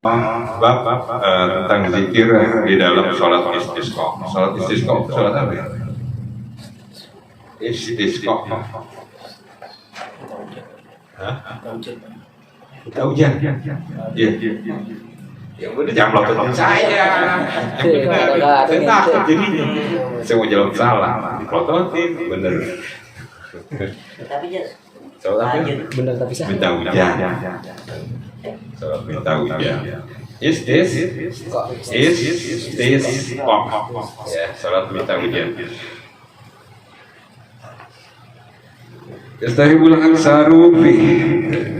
bab tentang zikir di dalam sholat istisqa. Sholat istisqa itu sholat apa ya? Istisqa. Kita hujan. Iya. Yang benar jangan melototin saya. Saya takut jadi. Saya mau jawab salah. Melototin bener. Tapi ya. Sholat apa? Benar tapi sah. Minta hujan. Sholat minta hujan. Istisqa. Ya, sholat minta hujan. Yastahibul aksaru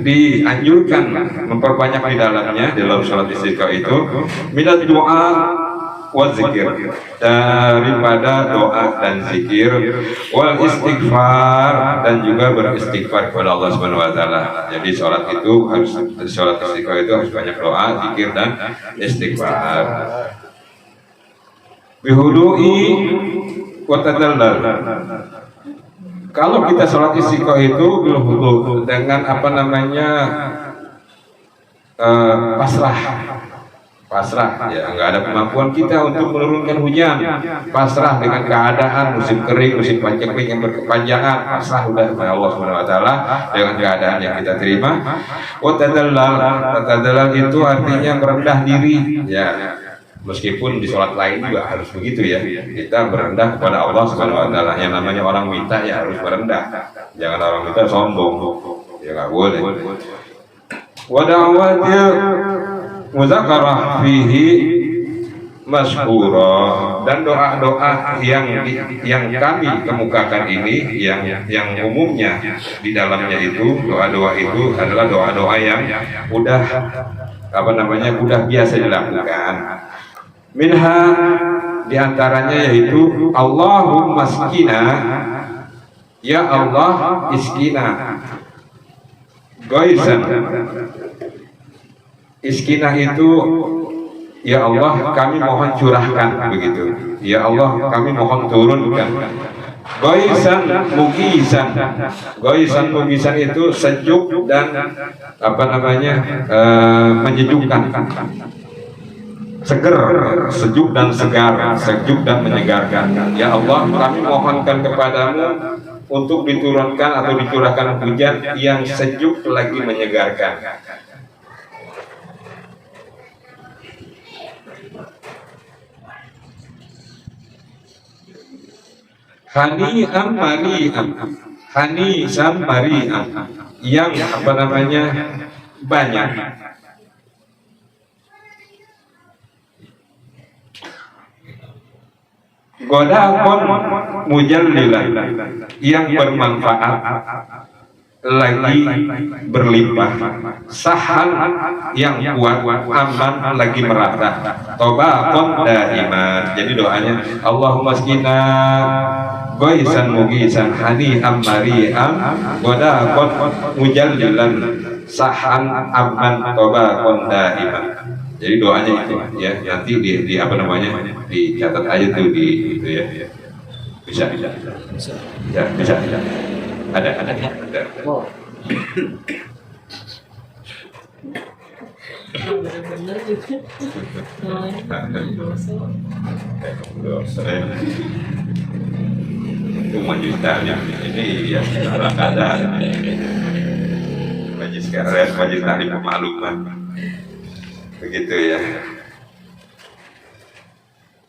dianjurkan memperbanyak di dalamnya dalam sholat istisqa itu minat doa wa zikir, daripada doa dan zikir, wal istighfar, dan juga beristighfar kepada Allah Subhanahu wa taala. Jadi sholat istisqa itu harus banyak doa, zikir dan istighfar. Bihudu'i wa tadallal. Kalau kita sholat istisqa itu dengan pasrah ya, nggak ada kemampuan kita untuk menurunkan hujan, pasrah dengan keadaan musim kering, musim panceklik yang berkepanjangan, pasrah udah kepada Allah Subhanahu wa taala dengan keadaan yang kita terima. Tadallal itu artinya merendah diri ya. Meskipun di sholat lain juga harus begitu ya, kita berendah kepada Allah Subhanahu wa taala. Yang namanya orang minta ya harus berendah, jangan orang minta sombong, ya nggak boleh. Wa da'watil muzakarah fihi masyhura, dan doa-doa yang kami kemukakan ini yang umumnya di dalamnya itu doa-doa itu adalah doa-doa yang udah biasa dilakukan. Minha diantaranya yaitu Allahumma iskina, ya Allah iskina goisan. Iskina itu ya Allah kami mohon curahkan, begitu. Ya Allah kami mohon turunkan. Goisan mugisan. Goisan mugisan itu sejuk dan menyejukkan. Seger, sejuk dan segar, sejuk dan menyegarkan. Ya Allah, kami mohonkan kepadamu untuk diturunkan atau dicurahkan hujan yang sejuk lagi menyegarkan. Hani'an mari'an, hani'an mari'an, yang banyak. Godakon mujallilah, yang bermanfaat lagi berlimpah, sahan yang kuat, aman lagi merata, tobakon daiman. Jadi doanya Allahumma skina goisan mugisan hani amari'am godakon mujallilan sahan aman tobakon daiman. Jadi doanya itu ya, nanti dicatat aja tuh di itu ya. Bisa. Ya, bisa. Ada. Oh. Benar juga. Itu majutannya ini ya dalam keadaan majlis karet, majlis tadi pemakluman. Begitu ya.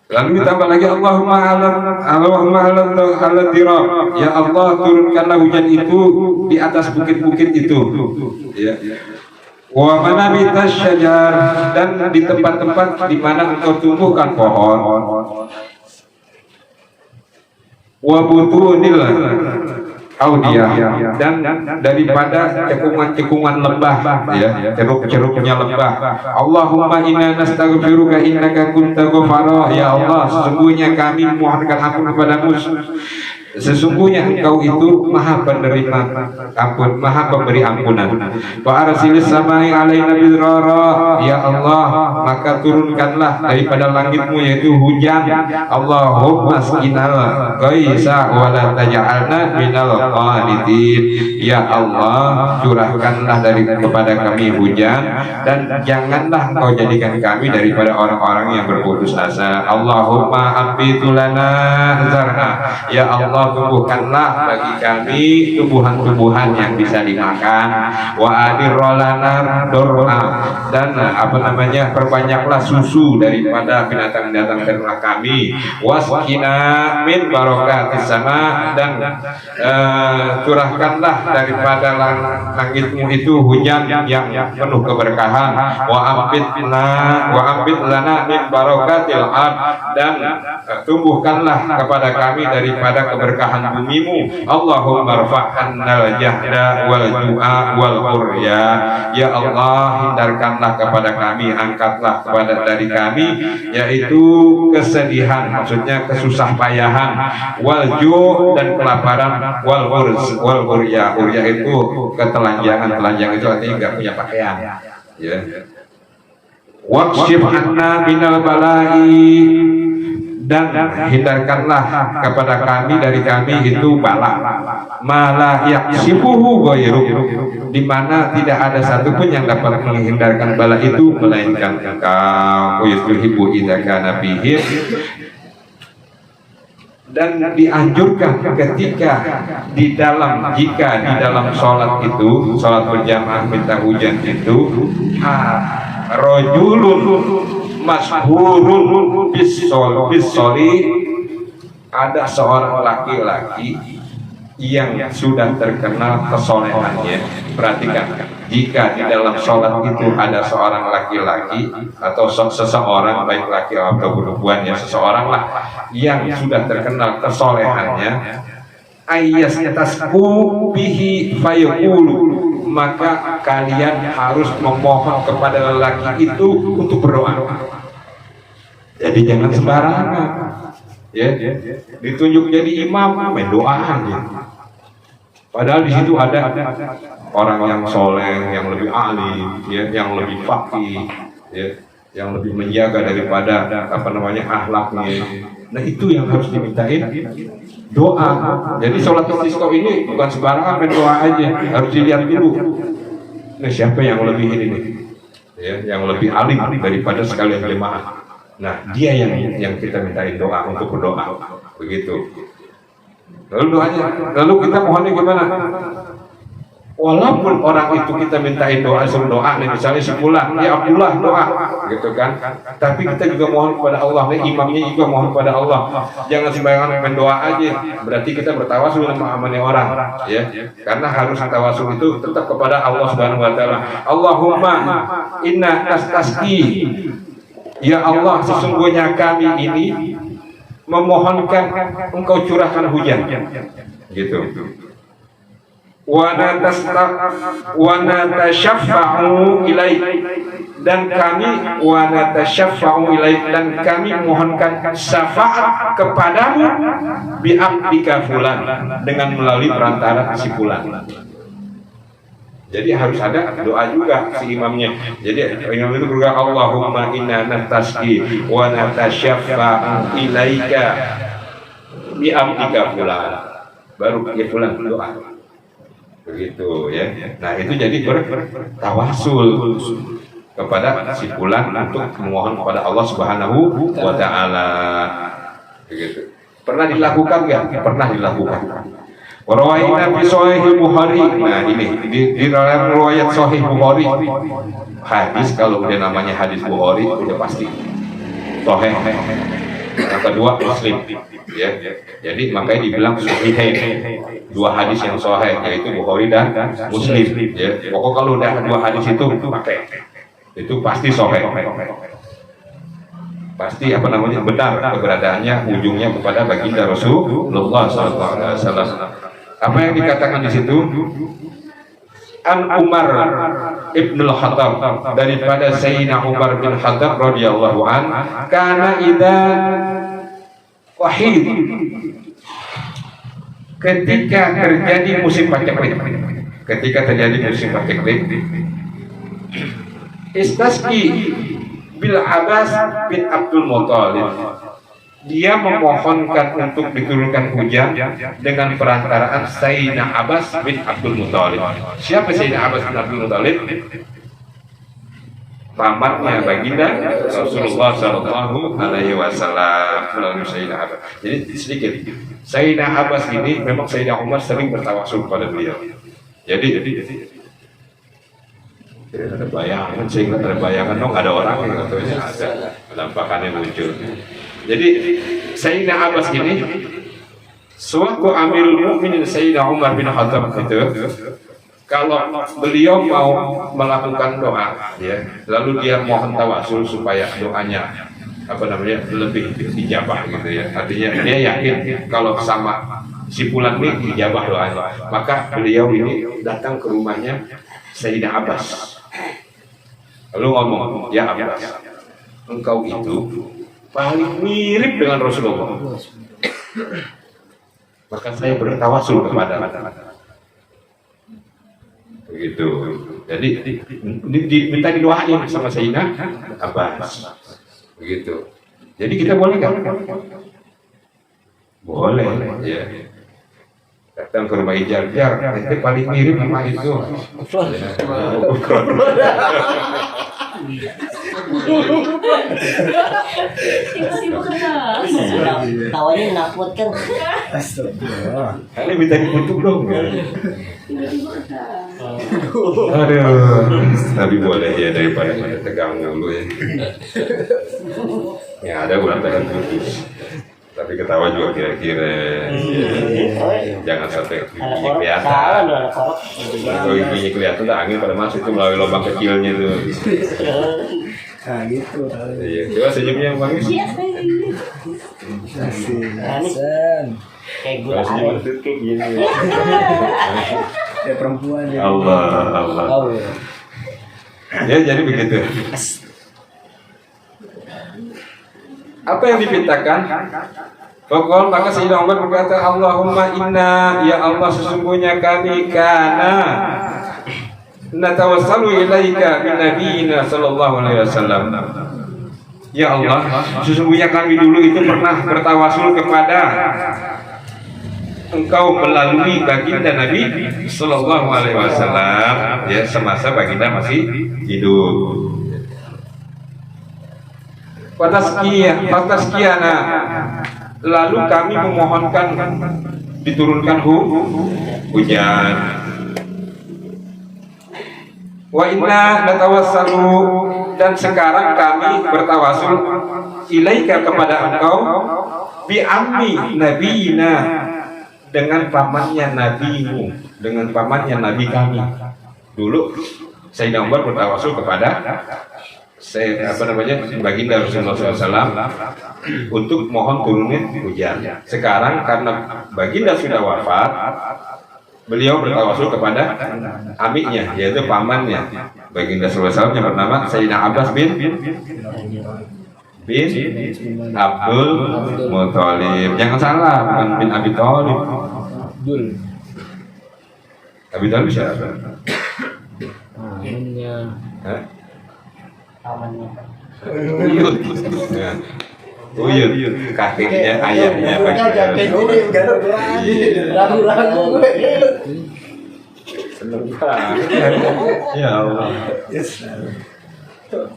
Lalu ditambah lagi Allahumma ala dirab. Ya Allah turunkanlah hujan itu di atas bukit-bukit itu. Ya. Wa manabitas syajar, dan di tempat-tempat di mana engkau tumbuhkan pohon. Wa butunil audiyah, dan daripada cekungan-cekungan lembah ya, ceruk-ceruknya lembah. Allahumma inna nastaghfiruka innaka kunta ghafara. Ya Allah, sesungguhnya kami memohonkan ampun kepadamu Sesungguhnya engkau itu maha penerima ampun, maha pemberi ampunan. Wa arsilis samai alaina bidrara, ya Allah, maka turunkanlah daripada langitmu yaitu hujan. Allahumma asqinal ghaisa wa la taj'alna minal qanitin. Ya Allah, curahkanlah kepada kami hujan dan janganlah engkau jadikan kami daripada orang-orang yang berputus asa. Allahumma ambitulana zar'a, ya Allah, tumbuhkanlah bagi kami tumbuhan-tumbuhan yang bisa dimakan. Wa adirrolana dor'a, dan perbanyaklah susu daripada binatang-binatang ternak kami. Waskina min barokatis sama, dan curahkanlah daripada langitmu itu hujan yang penuh keberkahan. Wa ambit lana min barokatil ard, dan tumbuhkanlah kepada kami daripada keberkahan bumimu. Allahumma rfa'annal jahda wal ju'a wal urya, ya Allah, hindarkanlah kepada kami, angkatlah dari kami yaitu kesedihan, maksudnya kesusah payahan, wal ju' dan kelaparan, wal urya itu ketelanjangan. Telanjang itu artinya nggak punya pakaian, ya. Waqshif anna minal balai, dan hindarkanlah kepada kami dari kami itu bala, malah yaksibuhu ghairuk, di mana tidak ada satupun yang dapat menghindarkan bala itu melainkan engkau. Yuhibbu idza kana bihim, dan dianjurkan jika di dalam sholat itu, sholat berjamaah minta hujan itu, rojulun masyhurun bisoli, ada seorang laki-laki yang sudah terkenal kesolehannya. Perhatikan, jika di dalam sholat itu ada seorang laki-laki atau seseorang, baik laki atau perempuan, ya seseorang lah yang sudah terkenal kesolehannya, ayyastasqu bihi fayaqulu, maka kalian harus memohon kepada lelaki itu untuk berdoa. Jadi jangan sembarangan, ya. Ditunjuk jadi imam main doa aja. Padahal di situ ada orang yang soleh, yang lebih ahli, ya, yang lebih faqih, ya, yang lebih menjaga daripada akhlaknya. Nah, itu yang harus dimintain doa. Jadi sholat istisqa ini bukan sembarangan main doa aja, harus dilihat dulu. Nah, siapa yang lebih ini nih, ya, yang lebih alim daripada sekalian jemaah. Nah, dia yang kita mintain doa untuk berdoa, begitu. Lalu kita mohonnya gimana? Walaupun orang itu kita mintain doa, suruh doa, nih misalnya si Fulan, ya Abdullah doa, gitu kan. Tapi kita juga mohon kepada Allah, nih imamnya juga mohon kepada Allah. Jangan sembarangan mendoa aja. Berarti kita bertawasul sama amannya orang, ya. Karena harus tawasul itu tetap kepada Allah Subhanahu wa taala. Allahumma inna nastasqi, ya Allah, sesungguhnya kami ini memohonkan engkau curahkan hujan, gitu. Wa natasyaffa'u ilaik, dan kami dan kami mohonkan syafaat kepadamu bi'abdika fulan, dengan melalui perantara si fulan. Jadi harus ada doa juga si imamnya. Jadi imam itu berdoa, Allahumma inna natasqi wa natasyaffa'u ilaika bi'abdika fulan, baru ya fulan doa, begitu, ya. Nah, itu jadi bertawasul kepada si fulan untuk memohon kepada Allah Subhanahu wa taala, begitu. Pernah dilakukan enggak? Pernah dilakukan. Rawaina fi sahih Bukhari. Nah, ini di dalam riwayat sahih Bukhari, hadis kalau udah namanya hadis Bukhari udah pasti sahih. Yang kedua Muslim, ya. Jadi makanya dibilang sahihain, dua hadis yang sahih, yaitu Bukhari dan Muslim, ya. Pokok kalau udah dua hadis itu pakai, itu pasti sahih, pasti benar keberadaannya, ujungnya kepada baginda Rasulullah SAW. Apa yang dikatakan di situ? An Umar Ibnul Khattab, daripada Sayyidina Umar bin Khattab radhiyallahu an, kana idza wahid, ketika terjadi musim paceklik, istasqi bil Abbas bin Abdul Muthalib, dia memohonkan untuk diturunkan hujan dengan perantaraan Sayyidina Abbas bin Abdul Muthalib. Siapa Sayyidina Abbas bin Abdul Muthalib? Pamannya baginda Rasulullah Sallallahu Alaihi Wasallam melalui Sayyidina Abbas. Jadi sedikit, Sayyidina Abbas ini memang Sayyidina Umar sering bertawasul kepada beliau. Jadi ada bayangan, sehingga ada bayangan dong, ada orang yang katanya ada penampakannya muncul. Jadi Sayyidina Abbas ini sewaktu Amirul Mukminin Sayyidina Umar bin Khattab itu, kalau beliau mau melakukan doa, ya, lalu dia mohon tawasul supaya doanya lebih dijabah gitu ya. Artinya dia yakin kalau sama si fulan ini dijabah doanya, maka beliau ini datang ke rumahnya Sayyidina Abbas. Lalu ngomong, ya Abbas, engkau itu paling mirip dengan Rasulullah. Maka saya bertawasul kepada begitu. Jadi diminta didoain sama Sayyidina Abbas. Begitu. Jadi kita boleh kan? Boleh, ya. Datang ke rumah Ijar, itu paling mirip sama itu. Tawanya menakutkan. Kali minta dikutuk dong. Aduh, tapi boleh ya daripada kita tegang dulu ya. Yang ada ulang tahun putus. Tapi ketawa juga kira-kira. Jangan sampai giginya kelihatan. Kalau giginya kelihatan, angin pada masuk itu melalui lubang kecilnya tuh. Nah gitu. Iya, coba senyumnya yang bagus. Kayak Kalau senyum tertutup gini. Ya perempuan ya. Allah. Ya jadi begitu. Apa yang dipintakan? Pokoknya maka Sayyidina Umar berkata, Allahumma inna, ya Allah sesungguhnya kami kana natawassalu ilaika bin nabiyina sallallahu alaihi wasallam. Ya Allah, sesungguhnya kami dulu itu pernah bertawasul kepada Engkau melalui baginda Nabi sallallahu alaihi wasallam, ya, semasa baginda masih hidup. Fataskiyana, lalu kami memohonkan diturunkan hujan. Wa inna natawassalu, dan sekarang kami bertawasul ilaika kepada engkau bi ammi nabiyina, dengan pamannya nabimu, dengan pamannya nabi kami. Dulu Sayyidina Umar bertawasul kepada baginda Rasulullah SAW untuk mohon turunin hujan. Sekarang karena baginda sudah wafat, beliau bertawasul kepada amiknya, yaitu pamannya baginda SAW yang bernama Sayyidina Abbas bin Abdul Muthalib. Jangan salah, bukan bin Abi Thalib. Abi Thalib siapa? Uyut, kakeknya, ayahnya. Ragu-ragu. Seneng banget. Ya Allah.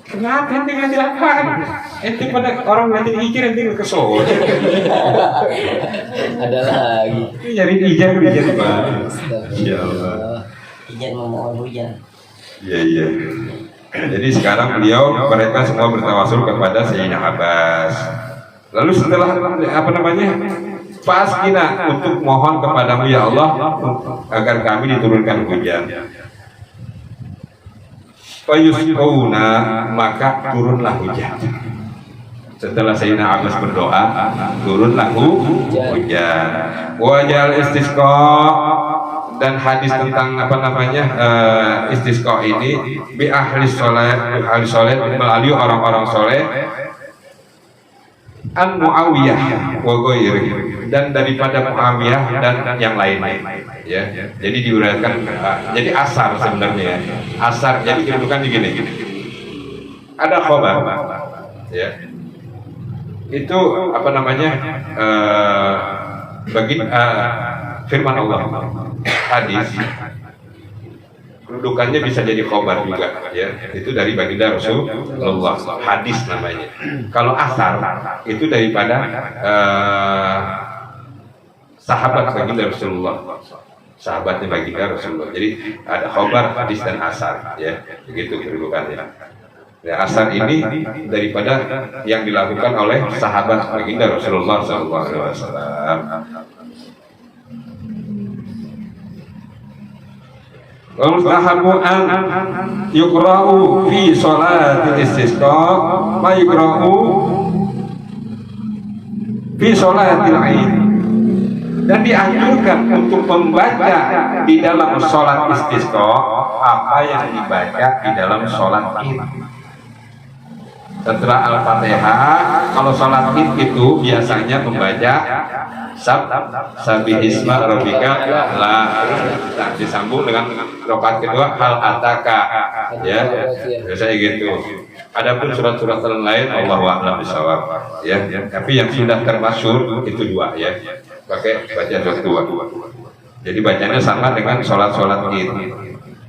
Kenapa ente ngasih apaan? Ente pada orang nanti dikir ente kesel. Ada lagi. Nyari ijar Pak. Ya Allah. Ijar memohon hujan. Iya. Jadi sekarang mereka semua bertawasul kepada Sayyidina Abbas. Lalu setelah Fasqina, untuk mohon kepadamu ya Allah agar kami diturunkan hujan. Fayusquna, maka turunlah hujan. Setelah Sayyidina Abbas berdoa, turunlah hujan. Wajal istisqa, dan hadis tentang istisqa ini bi ahli soleh melalui orang-orang soleh an Muawiyah wa ghairi, dan daripada Muawiyah dan yang lain, ya. Jadi diuraikan, jadi asar sebenarnya. Asar jadi kedudukannya gini. Ada khabar, ya. Itu apa namanya? Firman Allah, hadis. Kedudukannya bisa jadi khobar juga, ya. Itu dari baginda Rasulullah, hadis namanya. Kalau asar itu daripada sahabat baginda Rasulullah, sahabatnya baginda Rasulullah. Jadi ada khobar, hadis dan asar, ya. Begitu kedudukannya. Ya, asar ini daripada yang dilakukan oleh sahabat baginda Rasulullah SAW. Mustahabu an yuqra'u fi sholatil istisqa ma yuqra'u fi sholatil id, dan dianjurkan untuk membaca di dalam sholat istisqa apa yang dibaca di dalam sholat id. Setelah Al-Fatihah, kalau sholat id itu biasanya membaca Sabbihisma rabbika la, disambung dengan rakaat kedua hal ataka, ya, biasanya gitu. Adapun surat-surat lain Allahu a'lam bishawab, ya. Tapi yang sudah termasyhur itu dua, ya, pakai baca surat dua. Jadi bacanya sama dengan sholat-sholat id.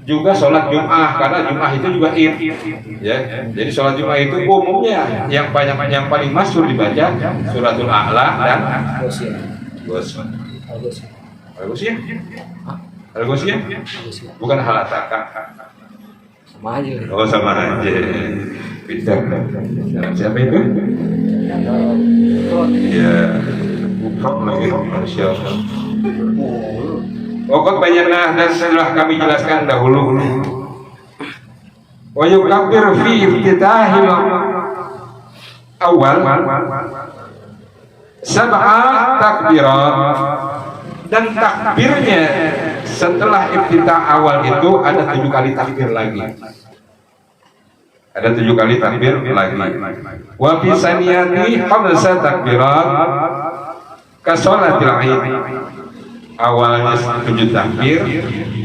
Juga sholat Jum'ah, karena Jum'ah itu juga id, ya. Jadi sholat Jum'ah itu umumnya yang paling masyhur dibaca suratul A'la dan Al-Ghasyiyah, bukan hal ataka. Sama aja. Oh, sama aja. Pintar. Siapa itu? Ya, bukan lagi. Masya Allah. Pokok banyak dan setelah kami jelaskan dahulu. Wa yukabbir fi iftitahil awal sab'a takbirat, dan takbirnya setelah iftitah awal itu ada 7 kali takbir lagi. Ada 7 kali takbir lagi. Wa fi saniyati khamsa takbirat ka sholatil id. Awalnya 7 takbir,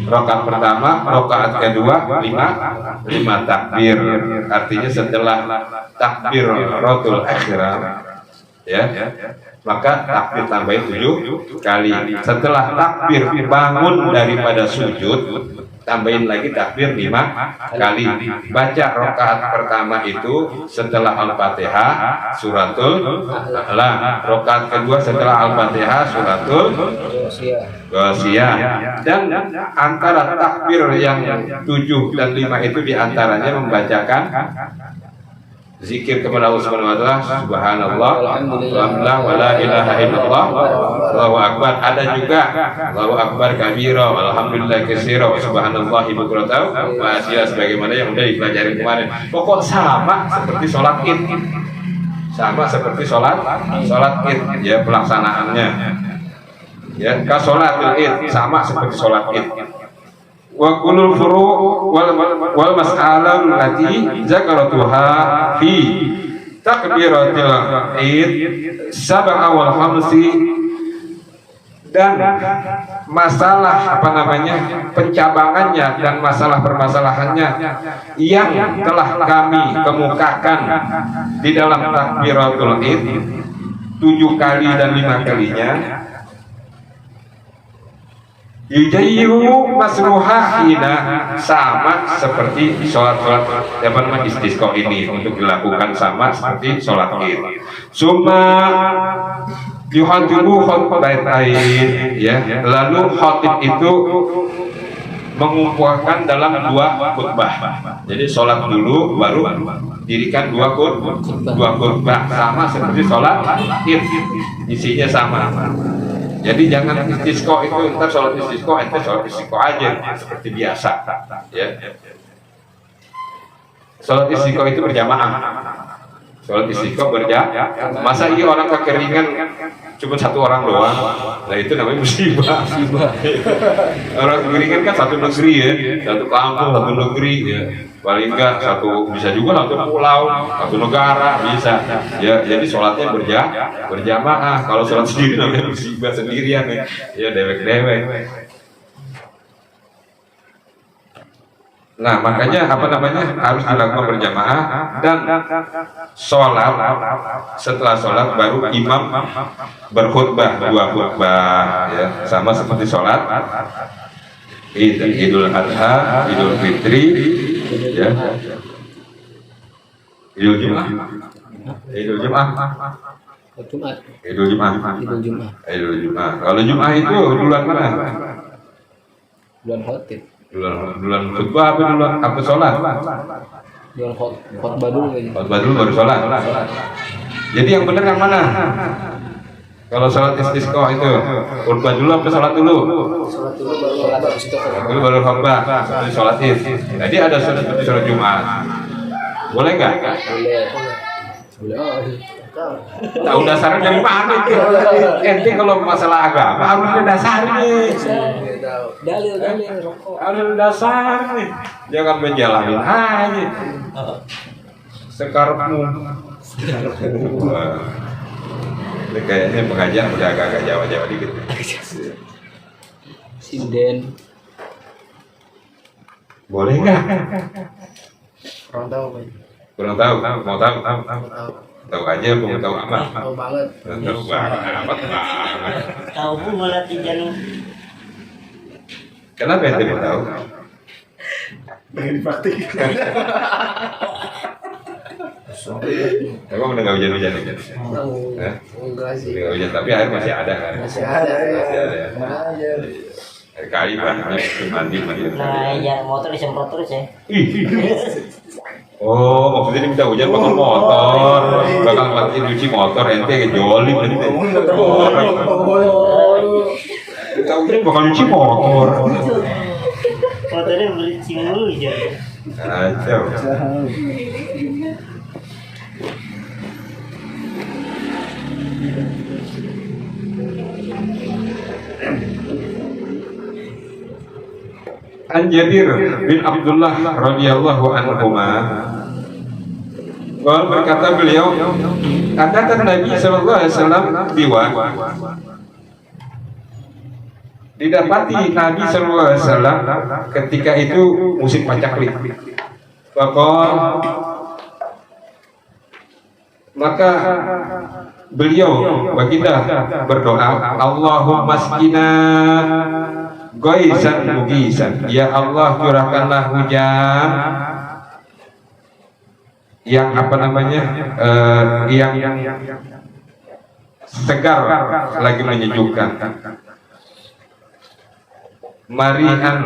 rakaat pertama, rakaat kedua 5 takbir. Artinya setelah takbir rotul akhirat, ya, maka takbir tambahin 7 kali. Setelah takbir bangun daripada sujud, tambahin lagi takbir 5 kali. Baca rakaat pertama itu setelah Al-Fatihah suratul A'la, rakaat kedua setelah Al-Fatihah suratul Ghasyiyah, dan antara takbir yang 7 dan 5 itu diantaranya membacakan zikir kepada Allah Subhanahu wa taala, subhanallah, alhamdulillah, wala ilaha illallah, Allahu akbar. Ada juga Allahu akbar kabira, alhamdulillah katsira, subhanallah bukratan wa asila, sebagaimana yang sudah dipelajari kemarin. Pokok sama seperti sholat id. Sama seperti sholat id, ya, pelaksanaannya. Ya, ka sholatil id, sama seperti sholat id. Wa kulul furu' wal mas'alah allati zakaratuha fi takbiratil id sab'a wal khamsi, dan masalah pencabangannya dan masalah permasalahannya yang telah kami kemukakan di dalam takbiratul id 7 kali dan 5 kalinya. Yujayyu masruha hina, sama seperti sholat istisqa ini untuk dilakukan sama seperti sholat id. Summa yuhadibu khutbatain, ya, lalu khatib itu mengumpulkan dalam 2 khutbah. Jadi sholat dulu baru dirikan 2 khutbah, sama seperti sholat id, isinya sama. Jadi jangan istisqa itu entar sholat istisqa aja seperti biasa, ya. Sholat istisqa itu berjamaah. Sholat istiqo berjamaah. Masa iya orang kekeringan cuma satu orang doang? Nah itu namanya musibah. Orang kekeringan kan satu negeri ya, satu kampung, satu negeri ya. Paling enggak satu, bisa juga satu pulau, satu negara bisa. Ya jadi sholatnya berjamaah. Kalau sholat sendiri namanya musibah sendirian ya. Ya dewek-dewek. Nah makanya harus dilakukan berjamaah dan sholat setelah sholat baru imam berkhutbah 2 khutbah ya, sama seperti sholat Idul Adha, Idul Fitri, ya, Idul Jumat, Idul Jumat, Jumat. Idul Jumat, Idul Jumat. Idul Jumat. Kalau Jumat itu bulan mana? Bulan khotib. Bulan khutbah apa sholat? Bulan khotbah dulu kayaknya. Khutbah dulu baru sholat. Jadi yang benar yang mana? Kalau sholat istisqa itu khutbah dulu apa sholat dulu? Sholat dulu baru sholat habis itu. Sholat dulu baru khutbah, seperti sholat id. Jadi ada seperti sholat Jumat. Boleh nggak? Boleh. Boleh. Tahu dasarnya dari mana itu? Ente kalau masalah agama harus ada dasarnya. Dalil rokok. Harus ada dasarnya. Jangan menjalani aja. Sekarang ini kayaknya pengajian udah agak-agak Jawa-Jawa dikit. Sinden. Boleh nggak? Kurang tahu. Kurang tahu. Mau tahu? Tahu aja, mau tahu amat. Tahu banget. Tahu banget. Tahu pun malah tijan. Kenapa ente mau tahu? Pengen dipraktikin. Emang udah nggak hujan-hujan nih? Enggak sih. Udah nggak hujan, tapi air masih ada kan? Masih ada. Masih ada ya. Aja. Air kali banyak, mandi. Nah, ya motor disemprot terus ya. Oh, maksudnya ini minta hujan bakal motor, bakal matiin cuci motor, ente jolim ente. Kita hujan bakal cuci motor. Motornya beli mulu ya. Kacau. An Jabir bin Abdullah radhiyallahu anhuma berkata beliau, katakan Nabi sallallahu alaihi wasallam didapati Nabi sallallahu alaihi wasallam ketika itu musim pacaklik. Maka beliau baginda berdoa, Allahumma askina Ghaisan mugisan, ya Allah curahkanlah hujan yang yang segar lagi menyejukkan, marian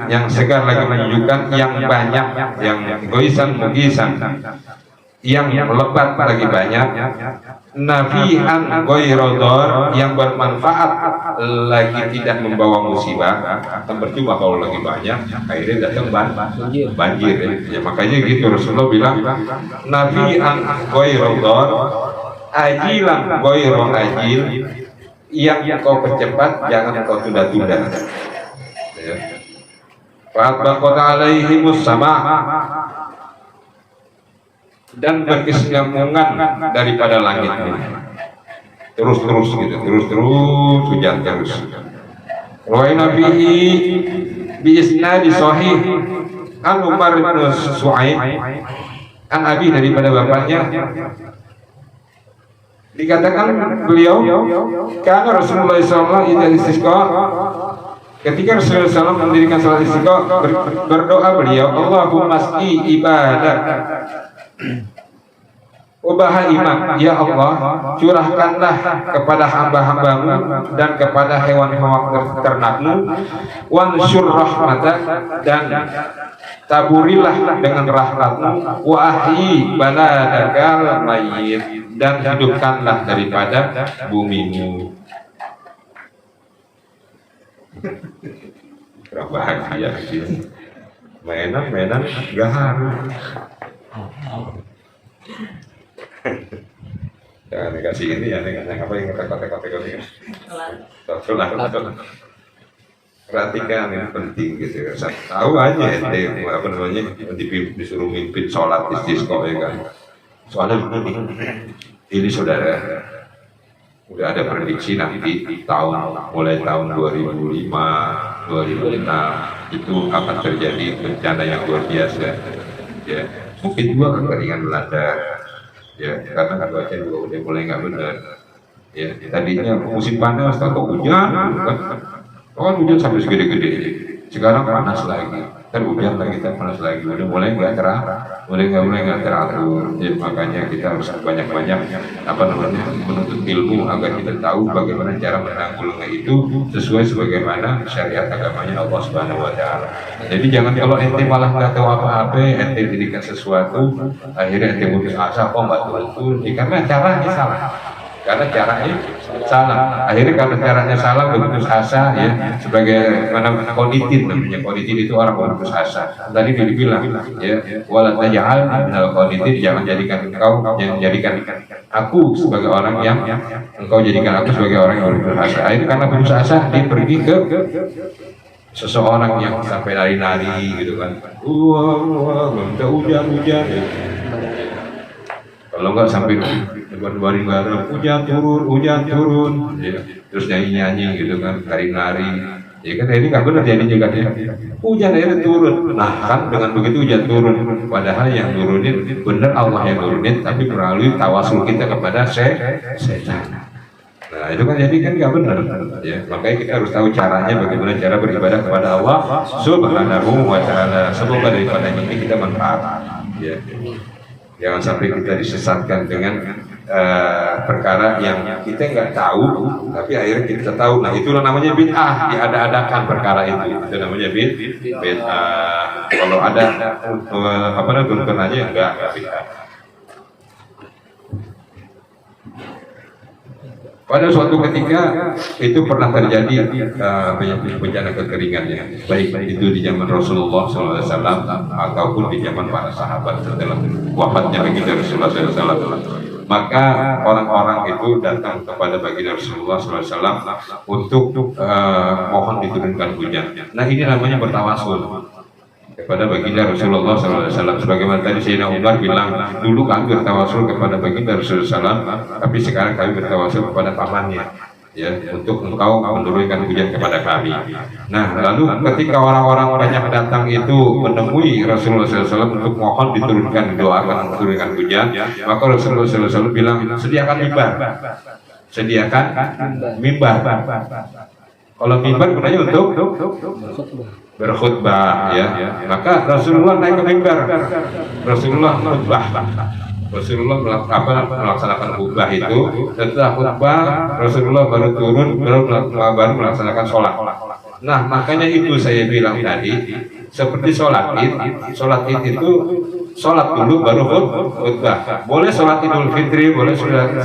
yang segar lagi menyejukkan, yang banyak, yang ghaisan mugisan yang lebat lagi banyak, nafi'an ghairodor yang bermanfaat lagi tidak membawa musibah. Kan percuma kalau lagi banyak akhirnya datang banjir ya. Makanya gitu Rasulullah bilang nafi'an ghairodor ajilan ghairo ajil, yang kau percepat jangan kau tunda-tunda ya. Fa'atbaqat alaihimus sama, dan berkesinambungan daripada langit terus gitu, terus hujan terus. Rawaina fihi bi isnadi sahih an Umar bin Su'aib an abi, daripada bapaknya dikatakan beliau, karena Rasulullah SAW ketika Rasulullah SAW mendirikan salat istisqa berdoa beliau, Allahumma aski ibadah Ubah iman, ya Allah curahkanlah kepada hamba-hambamu dan kepada hewan-hewan ternakmu, wansyur rahmatak, dan taburilah dengan rahmatmu, wa ahyi baladakal mayyit, dan hidupkanlah daripada bumimu. Bahagia mainan gahar. Jangan dikasih ini ya, yang apa yang kotek-kotek ini. Tulang. Perhatikan ini penting gitu. Tahu aja ente apa namanya disuruh mimpin sholat istisqa ya kan. Soalnya begini, ini saudara udah ada prediksi nanti mulai tahun 2005, 2006 itu akan terjadi bencana yang luar biasa. Ya, mungkin juga kekeringan melanda. Ya, karena cuaca juga udah mulai nggak benar. Ya, tadinya musim panas atau hujan, kan hujan sampai segede-gede. Sekarang panas lagi, kan hujan lagi, kan panas lagi. Udah mulai nggak teratur. Jadi makanya kita harus banyak-banyak menuntut ilmu agar kita tahu bagaimana cara menanggulangi itu sesuai sebagaimana syariat agamanya Allah Subhanahu Wa Taala. Jadi jangan kalau ente malah nggak tahu apa-apa, ente dirikan sesuatu, akhirnya ente putus asa, nggak turun, karena caranya salah. Karena caranya salah, akhirnya karena caranya salah berputus asa ya, sebagai mana qanitin namanya. Qanitin itu orang berputus asa. Tadi dibilang ya, wala taj'al minal qanitin, jangan jadikan aku sebagai orang yang engkau jadikan aku sebagai orang yang berputus asa. Akhirnya karena berputus asa dia pergi ke seseorang yang sampai nari-nari gitu kan. Minta hujan-hujan ya. Kalau enggak sampai debar-debarin garam, hujan turun, ya. Terus nyanyi-nyanyi gitu kan, nari-nari. Ya kan ini nggak benar jadinya kan ya. Hujan akhirnya turun. Nah kan dengan begitu hujan turun. Padahal yang turunin benar Allah yang turunin, tapi melalui tawasul kita kepada setan. Nah itu kan jadi kan nggak benar. Ya, makanya kita harus tahu caranya bagaimana cara beribadah kepada Allah Subhanahu Wa Taala. Semoga daripada ini kita manfaat. Ya. Jangan sampai kita disesatkan dengan perkara yang kita nggak tahu, tapi akhirnya kita tahu. Nah itulah namanya bid'ah, diada-adakan perkara itu namanya bid'ah. Kalau ada tuntunannya enggak bid'ah. Pada suatu ketika itu pernah terjadi bencana kekeringan ya, baik itu di zaman Rasulullah SAW ataupun di zaman para sahabat setelah wafatnya baginda Rasulullah SAW. Maka orang-orang itu datang kepada baginda Rasulullah SAW untuk mohon diturunkan hujan. Nah ini namanya bertawasul kepada baginda Rasulullah SAW. Sebagaimana tadi Sayyidina Umar bilang, dulu kami bertawasul kepada baginda Rasulullah SAW, tapi sekarang kami bertawasul kepada pamannya, ya, untuk engkau menurunkan hujan kepada kami. Nah, lalu ketika orang-orang banyak datang itu menemui Rasulullah SAW untuk mohon diturunkan, doakan menurunkan hujan, maka Rasulullah SAW bilang, sediakan mimbar. Kalau mimbar gunanya untuk berkhutbah ya. Maka Rasulullah naik ke mimbar. Rasulullah melaksanakan khutbah itu. Setelah khutbah Rasulullah baru turun, baru melaksanakan sholat. Nah makanya itu saya bilang tadi, seperti sholat id itu sholat dulu baru khutbah. Boleh sholat Idul Fitri, boleh sholat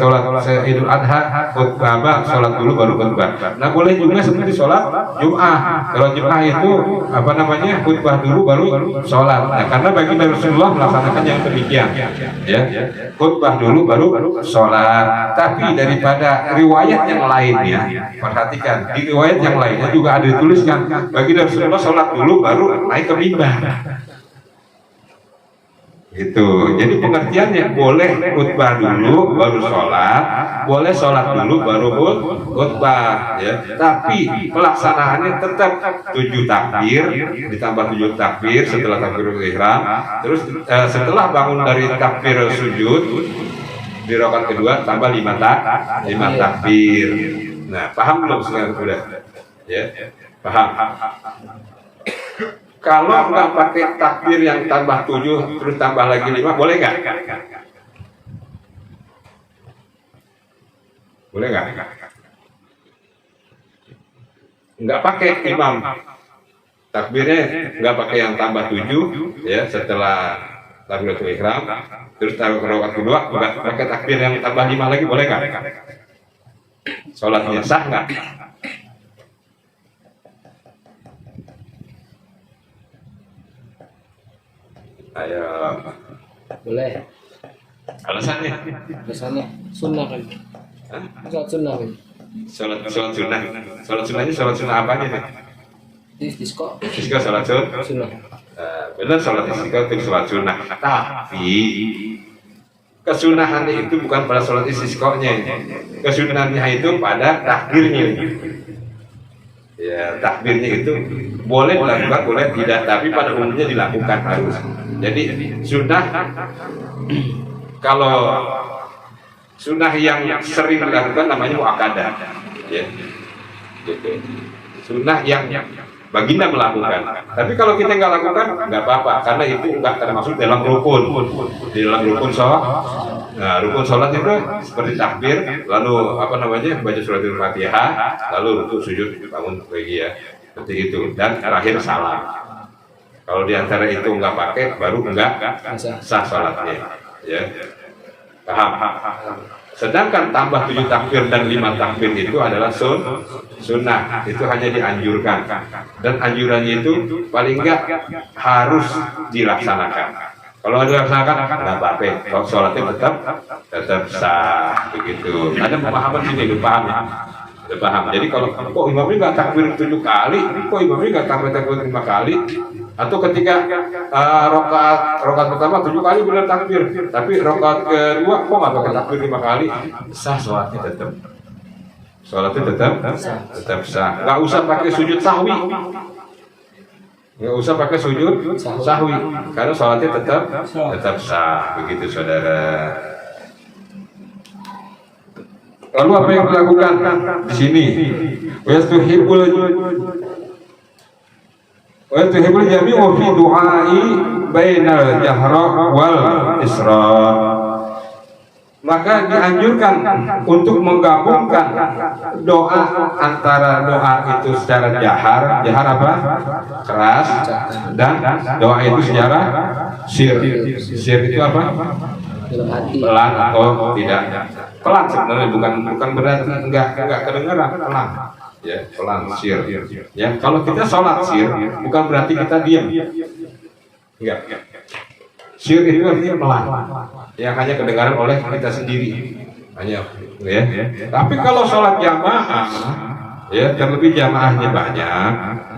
Idul Adha, khutbah, sholat dulu baru khutbah. Nah boleh juga seperti sholat Jum'ah. Kalau Jum'ah itu khutbah dulu baru sholat. Nah karena baginda Rasulullah melaksanakan yang demikian, ya, khutbah dulu baru sholat. Tapi daripada riwayat yang lainnya, perhatikan di riwayat yang lainnya juga ada dituliskan baginda Rasulullah sholat dulu baru naik ke mimbar. Gitu. Jadi pengertiannya boleh khutbah dulu baru sholat, boleh sholat dulu baru khutbah, ya. Tapi pelaksanaannya tetap 7 takbir ditambah 7 takbir setelah takbiratul ihram, terus setelah bangun dari takbir sujud di rakaat kedua tambah 5 takbir. Nah, paham belum sekarang sudah? Ya, paham. Kalau nggak pakai takbir yang tambah 7 terus tambah lagi 5, boleh nggak? Boleh nggak? Nggak pakai imam. Takbirnya nggak pakai yang tambah 7 ya setelah takbiratul ihram, terus rakaat kedua nggak pakai takbir yang tambah 5 lagi, boleh nggak? Sholatnya sah nggak? Ayo, Boleh. Alasannya? Alasannya sunnah kan. Hah? Sholat sunnah kan. Sholat sunnah. Sholat sunnahnya sholat sunnah apa nih? Istisqa Istisqa sholat sunnah. sunnah. Benar sholat istisqa itu sholat sunnah. Tapi kesunahan itu bukan pada sholat istisqa-nya. Kesunahannya itu pada takbirnya. Ya, takbirnya itu boleh dilakukan, boleh tidak, tapi pada umumnya dilakukan harus. Jadi sunnah, kalau sunnah yang sering dilakukan namanya muakkadah, ya. Gitu. Sunnah yang baginda melakukan. Tapi kalau kita nggak lakukan, nggak apa-apa, karena itu nggak termasuk dalam rukun. Di dalam rukun sholat, nah rukun sholat itu seperti takbir, lalu apa namanya baca surat Al-Fatihah, lalu rukuk sujud bangun lagi ya, seperti itu. Dan terakhir salam. Kalau diantara itu nggak pakai, baru nggak sah sholatnya. Ya, paham? Sedangkan tambah 7 takbir dan 5 takbir itu adalah sunnah. Itu hanya dianjurkan. Dan anjurannya itu paling enggak harus dilaksanakan. Kalau dilaksanakan nggak apa-apa. Kalau sholatnya tetap sah begitu. Ada pemahaman sini, lu paham ya? Udah paham. Jadi kalau kok imamnya nggak takbir 7 kali, kok imamnya nggak takbir 5 kali, atau ketika rokaat pertama 7 kali benar takbir, tapi rokaat kedua kok nggak pakai takbir 5 kali, sah sholatnya tetap. Sholatnya tetap sah. Nggak usah pakai sujud sahwi. Nggak usah pakai sujud sahwi, karena sholatnya tetap sah. Begitu saudara. Lalu apa yang dilakukan di sini? Wastuhibul jami'u fi du'ai bainal jahra wal israr. Maka dianjurkan untuk menggabungkan doa antara doa itu secara jahar apa? Keras, dan doa itu secara sir. Sir itu apa? Dalam hati. Pelan atau tidak? Pelan sebenarnya, bukan berarti enggak kedengeran, pelan. Ya, pelan sir. Ya, kalau kita sholat sir bukan berarti kita diam. Enggak. Sir itu artinya pelan. Yang hanya kedengaran oleh kita sendiri. Hanya ya. Tapi kalau sholat jamaah, ya terlebih jamaahnya banyak,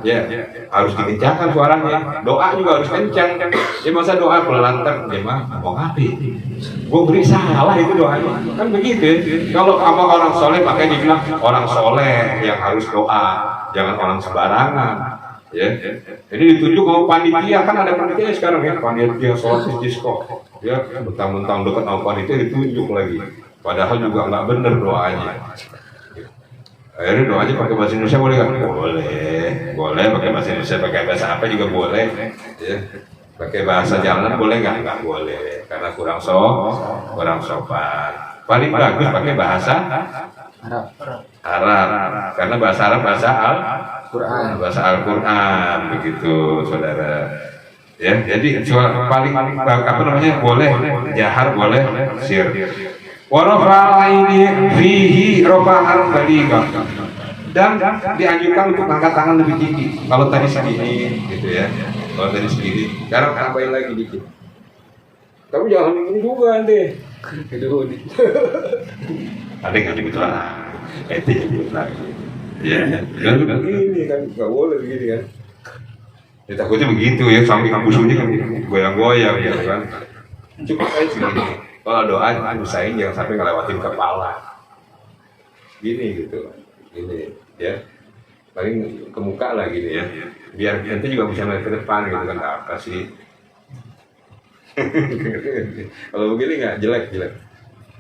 ya harus dikencangkan suaranya. Doa juga harus kencang. Ya masa doa pelan jemaah mau ngapain? Gue beri salah itu doanya. Kan begitu ya. Kalau sama orang soleh makanya dibilang orang soleh yang harus doa, jangan orang sembarangan. Ya. Jadi ditunjuk sama panitia, kan ada panitia sekarang ya, panitia sholat istisqa. Ya, mentang-mentang dekat sama panitia ditunjuk lagi. Padahal juga nggak bener doanya. Akhirnya doanya pakai bahasa Indonesia boleh kan? Boleh pakai bahasa Indonesia, pakai bahasa apa juga boleh. Ya. Pakai bahasa jalanan boleh nggak? Nggak boleh, karena kurang sopan. Paling bagus pakai bahasa Arab, karena bahasa Arab bahasa Al-Quran, begitu saudara. Ya, jadi paling apa namanya boleh jahar, boleh sir. Warafa'al aini fihi rafa'an baligha. Dan dianjurkan untuk angkat tangan lebih tinggi. Kalau tadi segini, gitu ya. Kalau tadi segini, sekarang tambahin lagi dikit. Tapi jangan begini juga nanti. Ada yang gitu lah. Itu gitu lagi. Ya, jangan begini kan, nggak boleh begini kan. Ya takutnya begitu ya, samping musuhnya kan goyang-goyang ya kan. Cukup aja segini. Kalau doa usahain jangan sampai ngelewatin kepala. Gini gitu. Gini ya. Paling ke muka lah gini ya. Biar nanti juga bisa melihat ke depan gitu kan, apa sih. Kalau begini nggak jelek.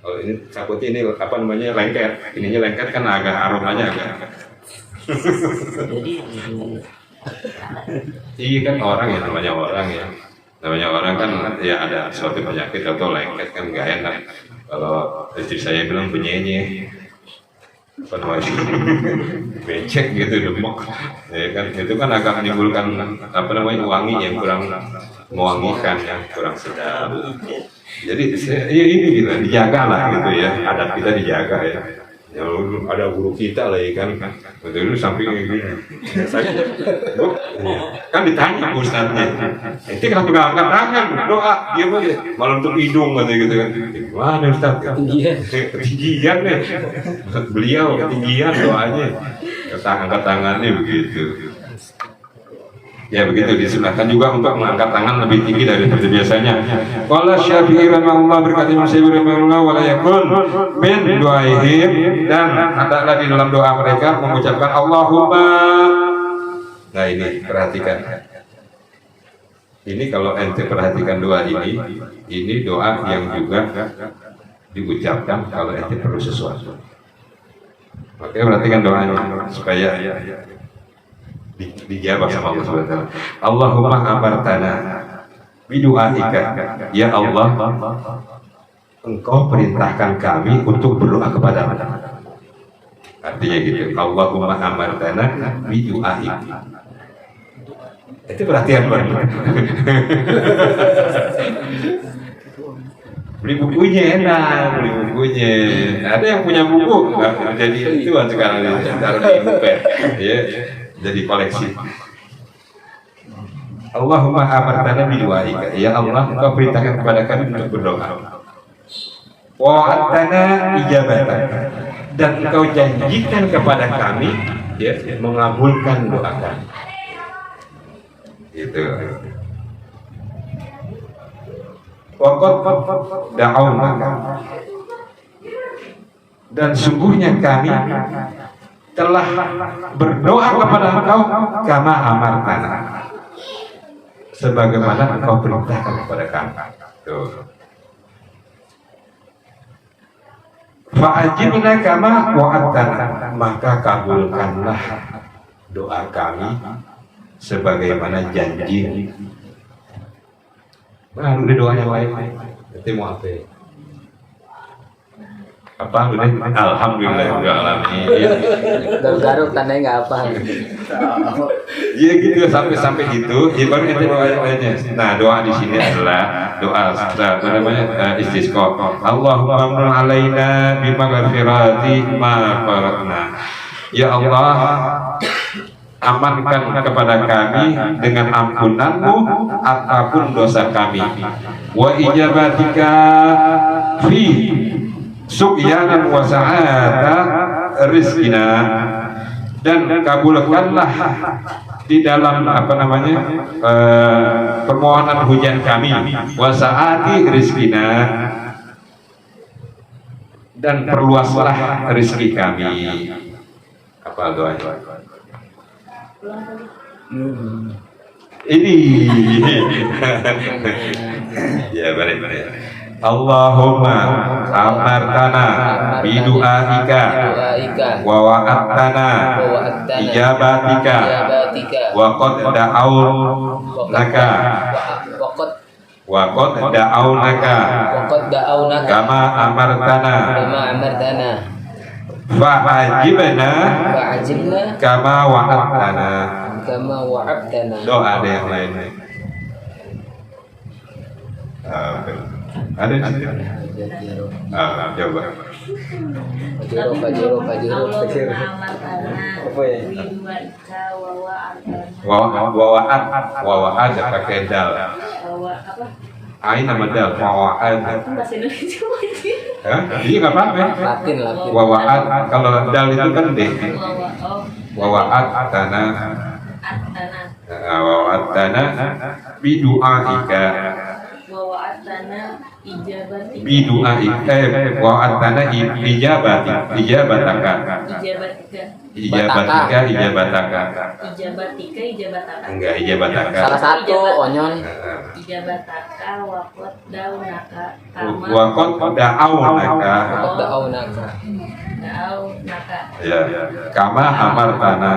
Kalau ini takutnya ini apa namanya lengket. Ininya lengket kan agak aromanya agak. Jadi Iya kan orang ya, namanya orang kan ya ada suatu penyakit atau lengket kan nggak enak. Kalau istri saya bilang penyenye, apa namanya becek gitu, demek, ya kan itu kan agak menimbulkan apa namanya wangi yang kurang mewangikan, yang kurang sedap. Jadi ya ini gitu, dijaga lah gitu ya, adat kita dijaga ya. Ya ada guru kita lah ya kan. Betul itu samping gini. Bu, kan ditanya ustadznya. Itu kenapa nggak angkat tangan doa dia malah untuk hidung katanya gitu kan. Mana ustadz? Ketinggian. Ketinggian nih. Beliau ketinggian doanya. Angkat tangannya begitu. Ya begitu disunahkan juga untuk mengangkat tangan lebih tinggi dari seperti biasanya. Qala Syafi'i rahimahullah berkata Imam Syafi'i rahimahullah wala yakun min du'aihim, dan adalah di dalam doa mereka mengucapkan Allahumma. Nah ini perhatikan. Ini kalau ente perhatikan doa ini doa yang juga diucapkan kalau ente perlu sesuatu. Oke, perhatikan doanya supaya dijawab sama Allah Subhanahu wa taala. Allahumma amartana bidu'aika. Ya Allah, Engkau perintahkan kami untuk berdoa kepada-Mu. Artinya gitu. Allahumma amartana bidu'aika. Itu perhatian banget. Beli bukunya enak, beli bukunya. Ada yang punya buku, jadi itu sekarang taruh di buku ya. Jadi koleksi. Allahumma amartana bidu'aika. Ya Allah, Engkau perintahkan kepada kami untuk berdoa. Wa wa'adtana ijabatan. Dan Engkau janjikan kepada kami ya mengabulkan doa kami. Gitu. Wa qad da'awnaka. Dan sungguhnya kami telah berdoa kepada Engkau kama amartana, sebagaimana Engkau perintahkan kepada kami. Tuh. Fa'ajibna kama wa'adtana, maka kabulkanlah doa kami sebagaimana janji. Nah, udah doa yang lain. Nanti mau apa? Apa udah? Alhamdulillah udah alamin. Garuk tandanya nggak apa. Iya gitu sampai itu. Ya baru ente doa yang lainnya. Nah doa di sini adalah doa apa namanya istisqa. Allahumma amnun alaina bimaghfirati ma faratna. Ya Allah, amankan kepada kami dengan ampunan-Mu apapun dosa kami. Wa ijabatika fi suqyanan wa sa'ata rizkina, dan kabulkanlah di dalam apa namanya permohonan hujan kami, wa sa'ati rizkina, dan perluaslah rezeki kami. Apa doanya? Ini ya balik. Allahumma amartana bidu'aika wa wa'adtana ijabatika wa qad da'awnaka kama amartana fa'ajibna kama wa'adtana. Doa ada yang lain. Ada di sini. Coba. Pajero. Wawa'at pakai dal. Ain nama dal. Wawa'at. Bahasa Indonesia lagi. Iya nggak apa-apa. Latin. Wawa'at kalau dal itu kan deh. Wawa'at tanah. Wawa'at tanah bidu'aika. Bidu'aika wa'adtana ijabataka. Enggak, ijabataka. Salah satu onyon. Ijabataka waqad daunaka kama Waqad da'awnaka. Ya, kama amartana.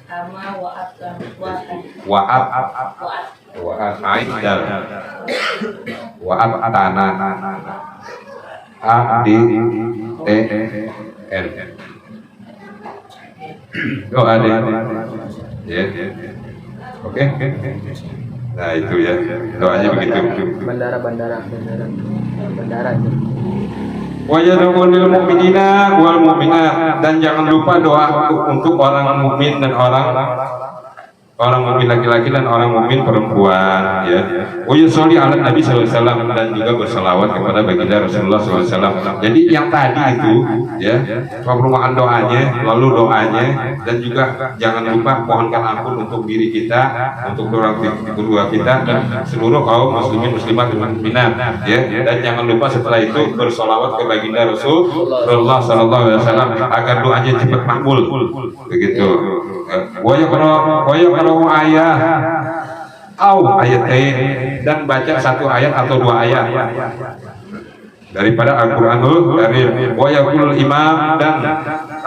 Kama Wa'at aidal. Wa'at tanah. A D T N. Doa deh. Ya. Oke. Nah itu ya. Doanya begitu. Bandara. Wa yad'u lil mu'minina wal mu'minat, dan jangan lupa doa untuk orang mukmin dan orang mukmin laki-laki dan orang mukmin perempuan, ya. Wa yusolli ala Nabi sallallahu alaihi wasallam, dan juga berselawat kepada baginda Rasulullah sallallahu alaihi wasallam. Jadi yang tadi itu, ya, merupakan doanya, lalu doanya, dan juga jangan lupa mohonkan ampun untuk diri kita, untuk orang kedua kita, dan seluruh kaum muslimin muslimat dan mukminat, ya. Dan jangan lupa setelah itu berselawat ke baginda Rasulullah sallallahu alaihi wasallam agar doanya cepat makbul, begitu. Wa yaqra'u ayat ayatain, dan baca satu ayat atau dua ayat daripada Al-Qur'anul Karim. Wa yaqulul imam, dan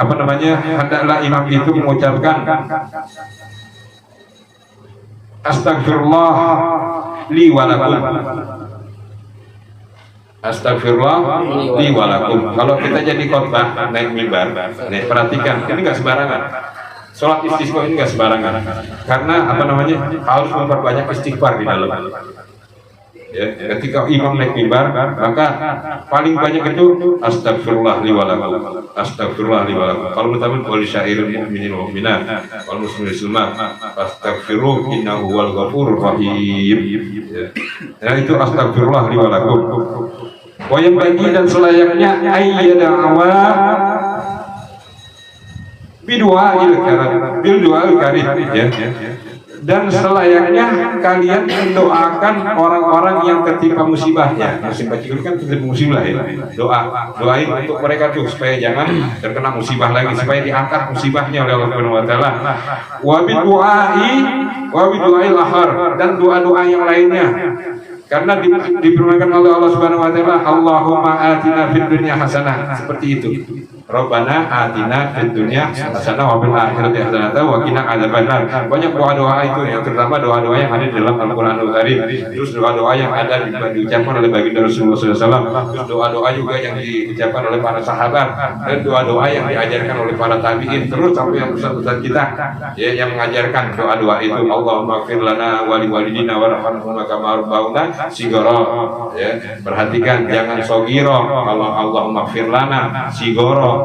hendaklah imam itu mengucapkan astagfirullah li wa lakum. Astagfirullah li wa lakum. Kalau kita jadi khotbah naik mimbar, nih perhatikan, ini enggak sembarangan. Sholat istisqa ini nggak sembarangan, karena harus memperbanyak istighfar di dalam. Ya, ketika imam naik mimbar, maka paling banyak itu astagfirullah li wa lakum, astagfirullah li wa lakum. Kalau mutamin wal syairil mu'minin wal mu'minat wal muslimin muslimat astaghfiruh innahu huwal ghafurur rahim. Ya, itu astagfirullah li wa lakum. Wa yang bagi, dan selayaknya ayyada'wa bil-du'ail karim, ya. Dan selayaknya kalian mendoakan orang-orang yang ketimpa musibahnya. Musibah itu kan ketimpa musibah, ya. Doain untuk mereka tuh supaya jangan terkena musibah lagi, supaya diangkat musibahnya oleh Allah Subhanahu wa taala. Wa bidu'ail akhar, dan doa-doa yang lainnya. Karena difirmankan oleh Allah Subhanahu wa taala, Allahumma atina fid dunya hasanah, seperti itu. Rabbana atina fid dunya hasanah wa fil akhirati hasanah wa qina adzabannar. Banyak doa-doa itu, yang terutama doa-doa yang ada di dalam Al-Qur'anul Karim. Terus doa-doa yang ada diucapkan oleh baginda Rasulullah SAW. Terus doa-doa juga yang diucapkan oleh para sahabat, dan doa-doa yang diajarkan oleh para tabi'in. Terus sampai yang ustaz-ustaz kita, ya, yang mengajarkan doa-doa itu. Allahumma ighfir lana wa li walidina warhamhuma kama rabbauna shighara. Ya, perhatikan, jangan sogiro. Kalau Allahumma ighfir lana shighara,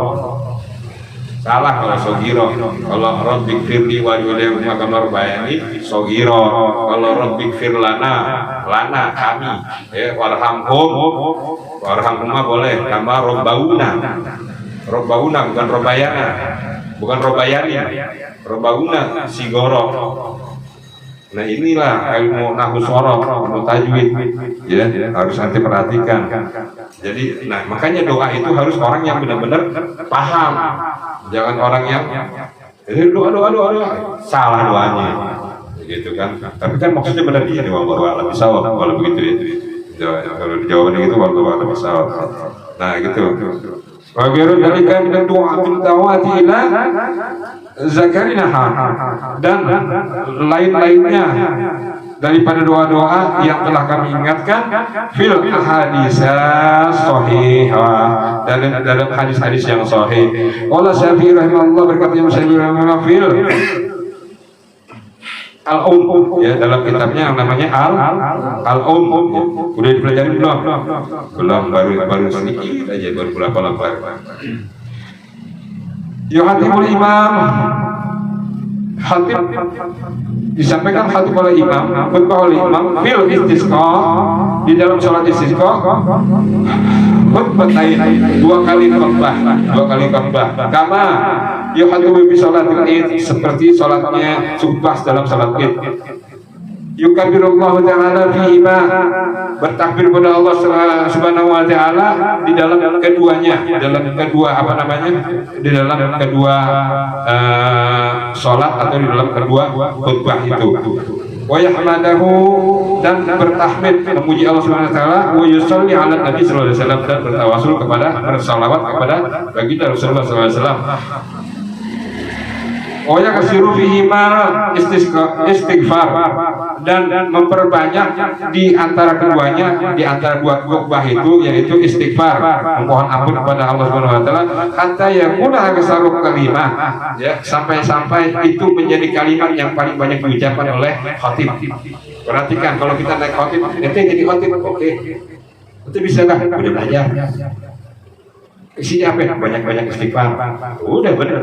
salah kalau sogiro. Kalau rabbik firli wa yulayhum kama rabbayani sogiro. Kalau rabbik fir lana kami, ya, warhamhum boleh, kama rabbauna bukan robbayana, bukan robbayani, rabbauna sigoro. Nah, inilah ilmu nahwu sorof, ilmu tajwid, ya, harus nanti perhatikan. Jadi, makanya doa itu harus orang yang benar-benar paham, jangan orang yang doa salah doanya, gitu kan. Tapi kan maksudnya benar, dia wallahu a'lam bishawab, kalau begitu, ya. Kalau jawabannya itu wallahu a'lam bishawab. Nah, gitu. Wa ghairu dzalika min doa min tawati ila zakarinaha, dan lain-lainnya daripada doa-doa yang telah kami ingatkan fil ahaditsah shahihah, dalam hadis-hadis yang sahih. Qala Syafi'i rahimahullah, berkata Imam Syafi'i rahimahullah fil al-um, ya, dalam kitabnya yang namanya al-um. Udah dipelajari belum? Belum, baru sedikit aja, baru berapa lembar. Yuhatibul imam, khatib disampaikan khatib oleh imam, khutbah oleh imam fil istisqa, di dalam salat istisqa, khutbatain, dua kali khutbah, kama yuhatibu bi salatil id, seperti salatnya subuh dalam salat id. Yukabirullahu ta'ala fihima, bertakbir kepada Allah Subhanahu wa ta'ala di dalam keduanya, di dalam kedua salat atau di dalam kedua khutbah itu. Wa yahmadahu, dan bertahmid, memuji Allah Subhanahu wa taala, wa yusolli ala Nabi sallallahu alaihi wasallam, dan bertawasul bersalawat kepada baginda Rasulullah sallallahu alaihi wasallam. Oh ya, kasiru fihima istighfar, dan memperbanyak di antara keduanya, di antara dua khutbah itu, yaitu istighfar, memohon ampun kepada Allah Subhanahu wa taala, hatta yakuna aksaru kalimah, ya, sampai itu menjadi kalimat yang paling banyak diucapkan oleh khatib. Perhatikan, kalau kita naik khatib, nanti jadi khatib, oke. Itu bisa enggak? Udah belajar. Isinya apa? Banyak-banyak istighfar. Udah bener.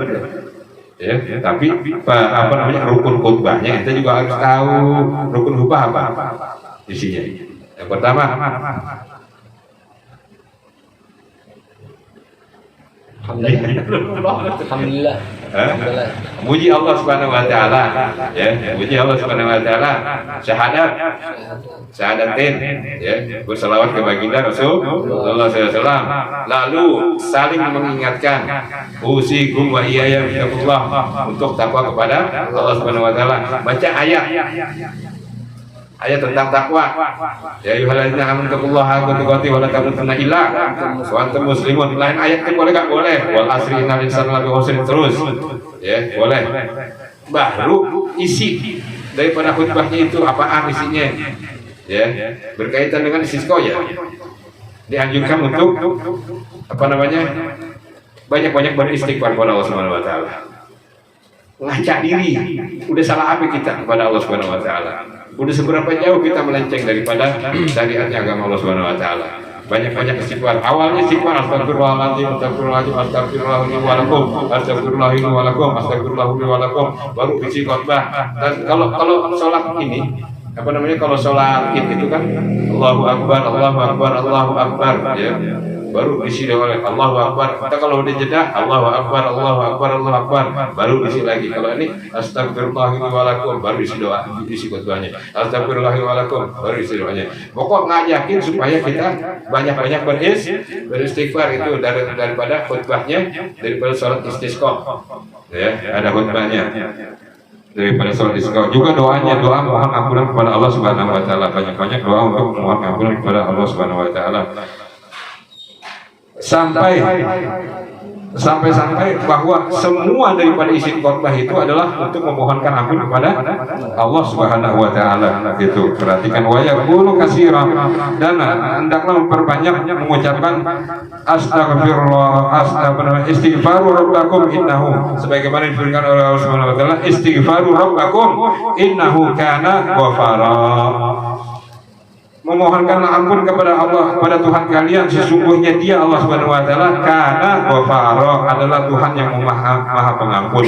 Ya, tapi apa namanya rukun khutbahnya kita juga harus tahu rukun khutbah apa isinya. Yang pertama, Alhamdulillah. Alhamdulillah. Muji Allah Subhanahu wa taala, ya, muji Allah Subhanahu wa taala, syahadatin, ya, berselawat ke baginda Rasulullah SAW. Lalu saling mengingatkan, usikum wa iyaya bittaqullah, untuk takwa kepada Allah Subhanahu wa taala. Baca ayat tentang takwa. Ya ayyuhalladzina amanu taqullaha haqqa tuqatih wa la tamutunna illa wa antum muslimun. Lain ayat itu boleh enggak? Boleh. Wal asri innal insana lafi khusr terus. Ya, boleh. Baru isi daripada khutbahnya itu apaan isinya? Ya, berkaitan dengan istisqa ya. Dianjurkan untuk apa namanya? Banyak-banyak beristighfar kepada Allah Subhanahu wa taala. Ngacak diri. Udah salah apa kita kepada Allah Subhanahu wa taala? Udah seberapa jauh kita melenceng daripada syariatnya agama Allah Subhanahu wa taala. Banyak-banyak istighfar. Awalnya istighfar astagfirullahaladzim, astagfirullahaladzim, astagfirullahaladzim, baru isi khotbah. Dan kalau sholat ini apa namanya, kalau sholat itu kan Allahu Akbar, ya. Baru isi oleh Allahu Akbar. Kita kalau udah jeda Allahu Akbar, baru isi lagi. Kalau ini astagfirullahaladzim, baru isi doa, isi khutbahnya. Astagfirullahaladzim, baru isi doanya. Pokok ngajakin supaya kita banyak-banyak beristighfar itu daripada khutbahnya, daripada sholat istisqa. Ya, ada khutbahnya. Daripada sholat istisqa juga doanya, doa mohon ampunan kepada Allah Subhanahu wa taala. Banyak-banyak doa untuk mohon ampunan kepada Allah Subhanahu wa taala. Sampai bahwa semua daripada isi khotbah itu adalah untuk memohonkan ampun kepada Allah Subhanahu wa taala. Gitu. Perhatikan wa yaqulu katsiran, dan hendaklah memperbanyak mengucapkan astagfirullah, istighfaru rabbakum innahu, sebagaimana diberikan oleh Allah Subhanahu wa taala, istighfaru rabbakum innahu kana ghafara. Memohonkanlah ampun kepada Allah, kepada Tuhan kalian, sesungguhnya Dia Allah Subhanahu wa taala kana ghafara, adalah Tuhan yang maha pengampun.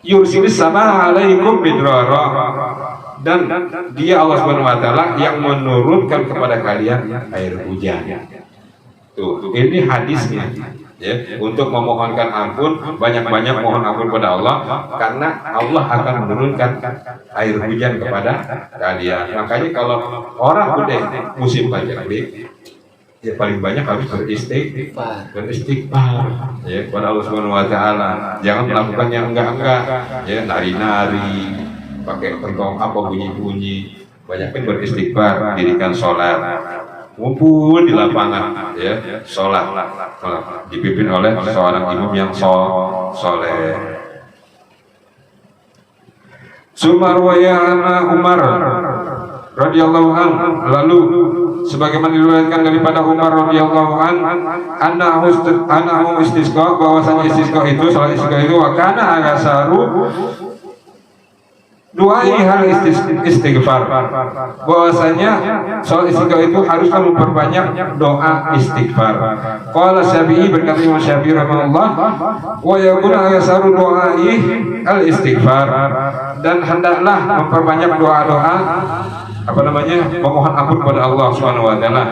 Yursilis sama alaikum bidrara, dan Dia Allah Subhanahu wa taala yang menurunkan kepada kalian air hujan. Tuh, ini hadisnya. Ya, untuk memohonkan ampun, banyak-banyak mohon ampun kepada Allah, karena Allah akan menurunkan air hujan kepada kalian. Makanya kalau orang udah musim pajak, ya paling banyak harus beristighfar ya kepada Allah Subhanahu wa taala. Jangan melakukan yang enggak-enggak, ya, nari-nari, pakai pentong apa bunyi-bunyi. Banyakin beristighfar, dirikan sholat, ngumpul di lapangan, ya, sholat dipimpin oleh seorang imam yang soleh. Sumarwayana Umar radhiyallahu an, lalu sebagaimana diriwayatkan daripada Umar radhiyallahu an, annahu istisqa, bahwasanya istisqa itu, salat istisqa itu, wa kana agasaru doai hal istighfar, bahwasanya soal istighfar itu haruslah memperbanyak doa istighfar. Qala Syafi'i, berkata Imam Syafi'i rahimahullah, wa yakuna ayasaru doai al istighfar, dan hendaklah memperbanyak doa-doa apa namanya, memohon ampun kepada Allah Subhanahu wa taala.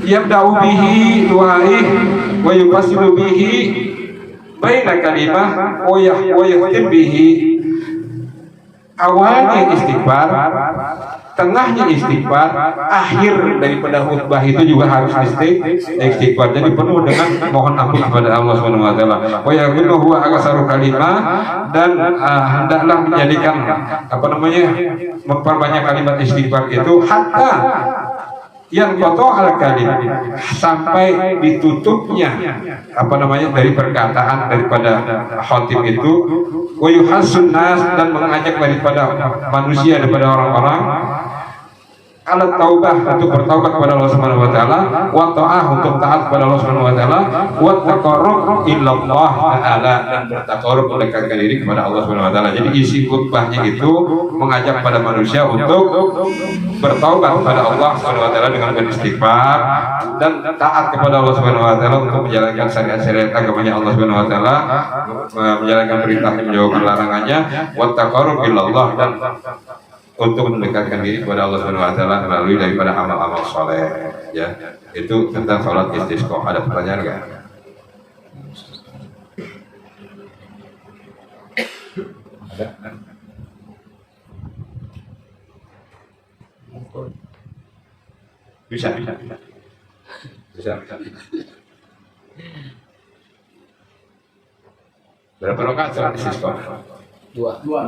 Yabda'u bihi du'ai wa yufassilu bihi baina kalimah wa yahtim bihi. Awalnya istighfar, tengahnya istighfar, akhir daripada khutbah itu juga harus istighfar. Jadi penuh dengan mohon ampun kepada Allah Subhanahu wa taala. Wa yakunu huwa aksaru kalimah, dan hendaklah menjadikan apa namanya, memperbanyak kalimat istighfar itu, hatta yang koto al kalim, sampai ditutupnya apa namanya dari perkataan daripada khatib itu, wa yuhassun nas, dan mengajak daripada manusia, daripada orang-orang, alat taubah untuk bertaubat kepada Allah Subhanahu wa taala, wa ta'ah untuk taat kepada Allah Subhanahu wa taala, wa taqarrub illallah taala dan bertaqarrub mendekatkan diri kepada Allah Subhanahu wa taala. Jadi isi khutbahnya itu mengajak pada manusia untuk bertaubat kepada Allah Subhanahu wa taala dengan beristighfar dan taat kepada Allah Subhanahu wa taala untuk menjalankan syariat-syariat agamanya Allah Subhanahu wa taala, menjalankan perintahnya, menjauhkan larangannya, wa taqarrub illallah dan untuk mendekatkan diri kepada Allah Subhanahu wa taala melalui daripada amal-amal soleh. Ya, itu tentang salat istisqa. Ada pertanyaan enggak? Ada? Bisa. Berapa rakaat salat istisqa? Dua. Dua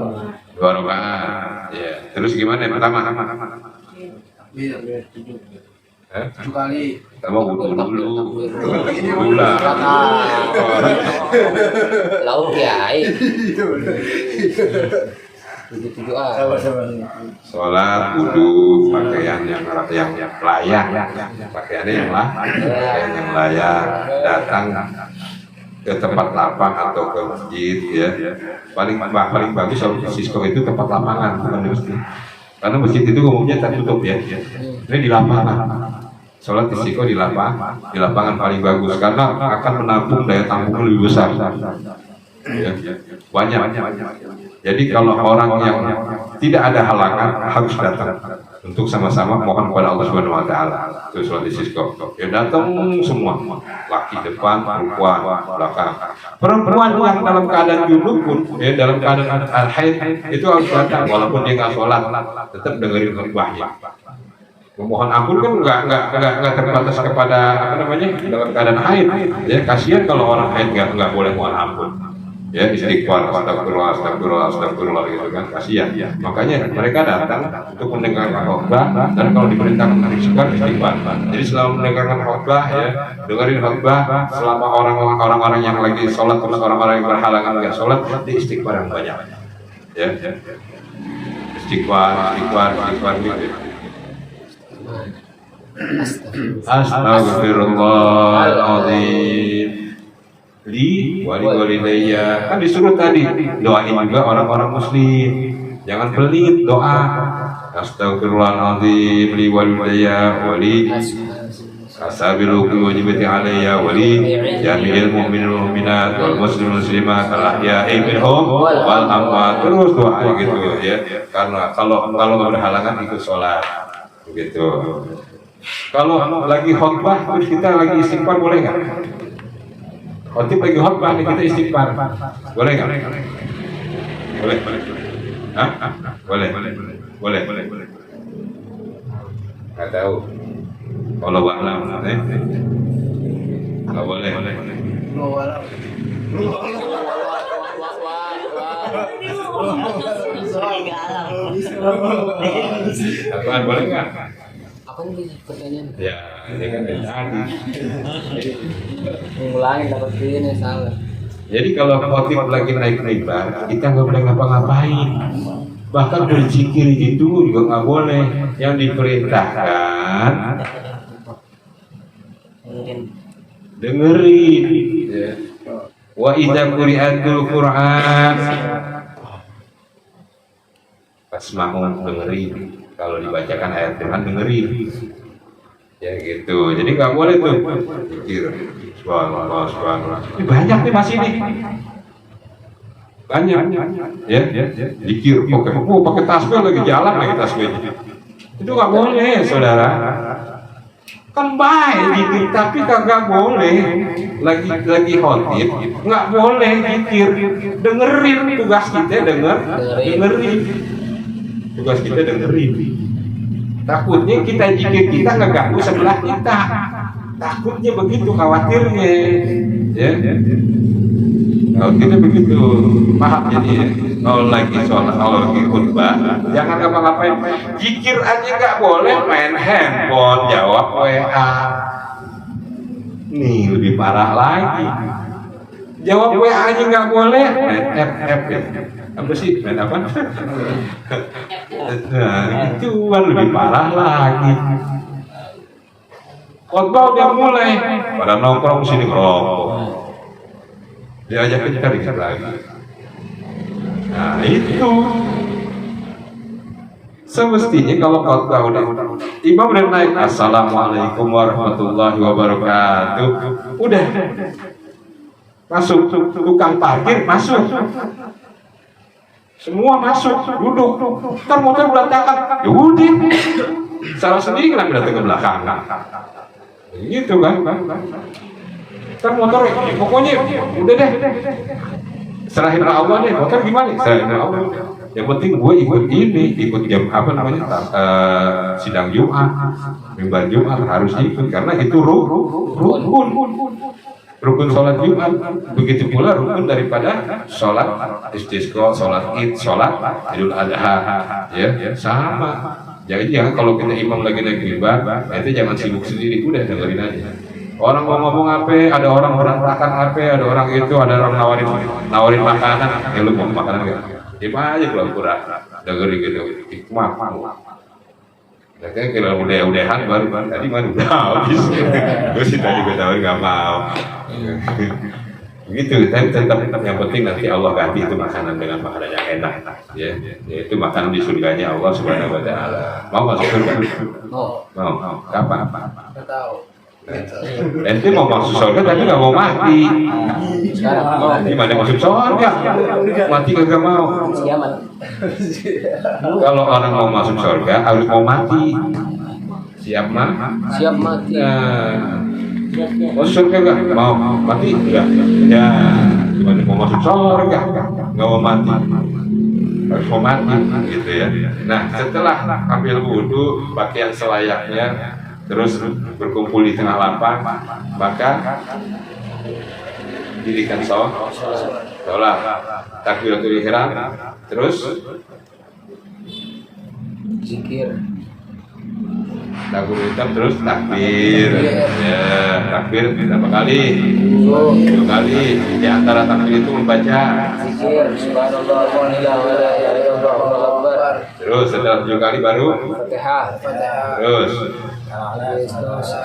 rakaat. Ya. Terus gimana yang pertama? Iya, 7 Eh? kali. Pertama wudu dulu. Lauk kiai. 7 Sama-sama. Sholat, wudu, pakaian yang layak, pakaiannya yang layak, datang ke tempat lapang atau ke masjid, ya. Paling bagus kalau istisqa itu tempat lapangan, bukan di masjid. Karena masjid itu umumnya tertutup, ya. Ini di lapangan. Sholat istisqa di lapangan paling bagus karena akan menampung daya tampung lebih besar. Ya, banyak. Jadi kalau orang yang tidak ada halangan harus datang untuk sama-sama mohon kepada Allah Subhanahu wa taala. Itu sholat istisqa. Ya datang semua, laki depan, perempuan belakang. Perempuan yang dalam keadaan junub pun, ya dalam keadaan haid itu harus datang walaupun dia nggak sholat, tetap dengerin khutbahnya. Memohon ampun kan nggak terbatas kepada dalam keadaan haid. Ya kasihan kalau orang haid nggak boleh mohon ampun. Ya istighfar, astagfirullah gitu kan, kasihan. Makanya mereka datang untuk mendengarkan khutbah dan kalau diperintahkan istighfar. Jadi selama mendengarkan khutbah, ya dengerin khutbah selama orang-orang yang lagi sholat, orang-orang yang berhalangan nggak sholat, di istighfar yang banyak. Ya, istighfar gitu. Astagfirullahaladzim li walidayya, kan disuruh tadi doain juga orang-orang muslim, jangan pelit doa. Astagfirullahaladzim li walidayya wali asabilu wajibati alayya wali jami'il mu'minin mu'minat wal muslimin muslimat al ahya'i minhum wal amwat. Terus doa gitu, ya. Karena kalau berhalangan ikut sholat begitu. Kalau lagi khutbah terus kita lagi istighfar boleh nggak? Khotib lagi khutbah kita istighfar boleh nggak? Boleh. Hah? Boleh. Nggak tahu. Kalau alam, nggak boleh. Apaan boleh nggak? Apa nih pertanyaan? Ya, ini kan dari tadi. Ngulangin dapat ini salah. Jadi kalau khotib lagi naik mimbar, kita nggak boleh ngapa-ngapain. Bahkan berzikir itu juga nggak boleh. Yang diperintahkan dengerin. Ya. Wa idza quri'atul Qur'an fasma'u, dengerin. Kalau dibacakan ayat Tuhan dengerin. Ya gitu. Jadi nggak boleh tuh zikir. Subhanallah. Ini banyak nih masih nih. Banyak. Ya. Zikir pakai tasbih lagi jalan lagi tasbih. Itu nggak boleh, saudara. Kan baik zikir, tapi kagak boleh. Lagi khotib, nggak boleh zikir. Dengerin, tugas kita dengerin. Tugas kita dengerin. Takutnya kita zikir kita ngeganggu sebelah kita. Takutnya begitu, khawatirnya. Ya. Kalau kita begitu, paham jadi ya. Kalau lagi sholat, kalau lagi khutbah, jangan ngapa-ngapain. Zikir aja nggak boleh, main handphone, jawab WA. Nih lebih parah lagi. Jawab WA aja nggak boleh, main FF ya. Apa sih? Main apa? Nah, itu kan lebih parah lagi. Khotbah udah mulai, pada nongkrong sini ngerokok. Diajakin kita dikit lagi. Nah itu semestinya kalau khotbah udah imam udah naik, assalamualaikum warahmatullahi wabarakatuh, udah masuk, tukang parkir masuk, semua masuk, duduk, ntar motor berantakan, ya udah, salah sendiri kenapa datang ke belakang, gitu kan, ntar motor, pokoknya udah deh, serahin ke Allah deh, motor gimana? Serahin ke Allah. Yang penting gue ikut jam apa namanya sidang Jumat, mimbar Jumat harus ikut karena itu rukun sholat Jumat. Begitu pula rukun daripada sholat istisqa, sholat id, sholat Idul Adha, ya sama. Jadi jangan kalau kita imam lagi naik mimbar, itu jangan sibuk sendiri, udah dengerin aja. Orang mau ngomong apa, ada orang berantakan apa, ada orang itu, ada orang nawarin makanan, ya lu mau makanan gak? Gimana aja pura-pura dengerin gitu, hikmah. Ya kan kalau udah-udahan baru tadi mah udah habis. Terus tadi gue tawarin nggak mau. Begitu, tapi tetap yang penting nanti Allah ganti itu makanan dengan makanan yang enak, ya itu makanan di surganya Allah Subhanahu Wa Taala. Mau masuk surga? Mau. Kapan? Nggak tahu. Ente mau masuk surga tapi nggak mau mati. Sekarang Gimana masuk surga? Mati kagak mau. kiamat. Kalau orang mau masuk surga harus mau mati. Siap mati. Masuk surga nggak? Mau mati? Enggak. Ya, gimana mau masuk surga? Nggak mau mati. Harus mau mati, gitu ya. Nah, setelah ambil wudhu, pakaian selayaknya, terus berkumpul di tengah lapang, maka dirikan sholat, takbiratul ihram, terus Zikir. takbir hitam, terus takbir, ya takbir berapa kali? 2 kali. Di antara takbir itu membaca Zikir. Subhanallah walhamdulillah wala ilaha illallah wallahu akbar. terus setelah 7 kali baru Fatihah. terus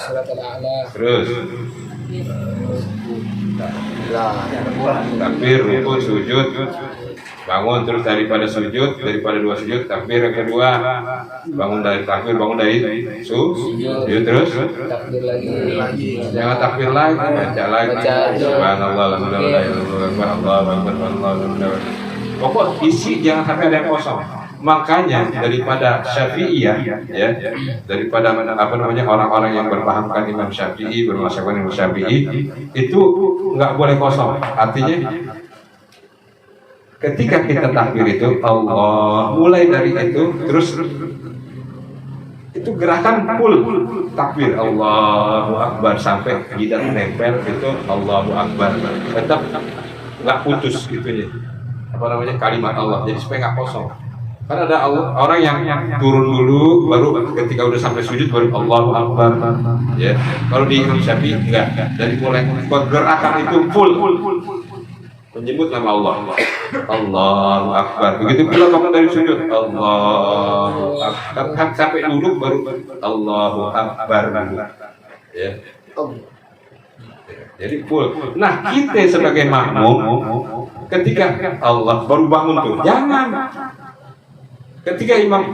Surat Al-A'la. terus Lah. takbir, rukuk, sujud, bangun, terus daripada 2 sujud, takbir yang kedua, bangun dari takbir, bangun dari sujud, terus Takbir lagi. jangan takbir lagi, baca lagi, subhanallah, alhamdulillah, Allahu akbar, Allahu akbar. Pokok isi jangan sampai ada yang kosong. Makanya daripada Syafi'iyah, ya, daripada apa namanya orang-orang yang berpahamkan Imam Syafi'i, bermasyarakat Imam Syafi'i, itu nggak boleh kosong. Artinya ketika kita takbir itu Allah, mulai dari itu terus itu gerakan full takbir Allahu Akbar sampai jidat nempel itu Allahu Akbar, tetap nggak putus gitunya, apa namanya kalimat Allah, jadi supaya nggak kosong. Kan ada orang yang turun dulu, baru ketika udah sampai sujud baru Allahu Akbar, ya. Kalau di Imam Syafi'i enggak, dari mulai gerakan itu full menyebut nama Allah, Allahu Akbar. Begitu pula bangun dari sujud, Allahu Akbar, sampai duduk baru Allahu Akbar, ya. Jadi full. Nah, kita sebagai makmum, ketika Allah baru bangun tuh, jangan. Ketika imam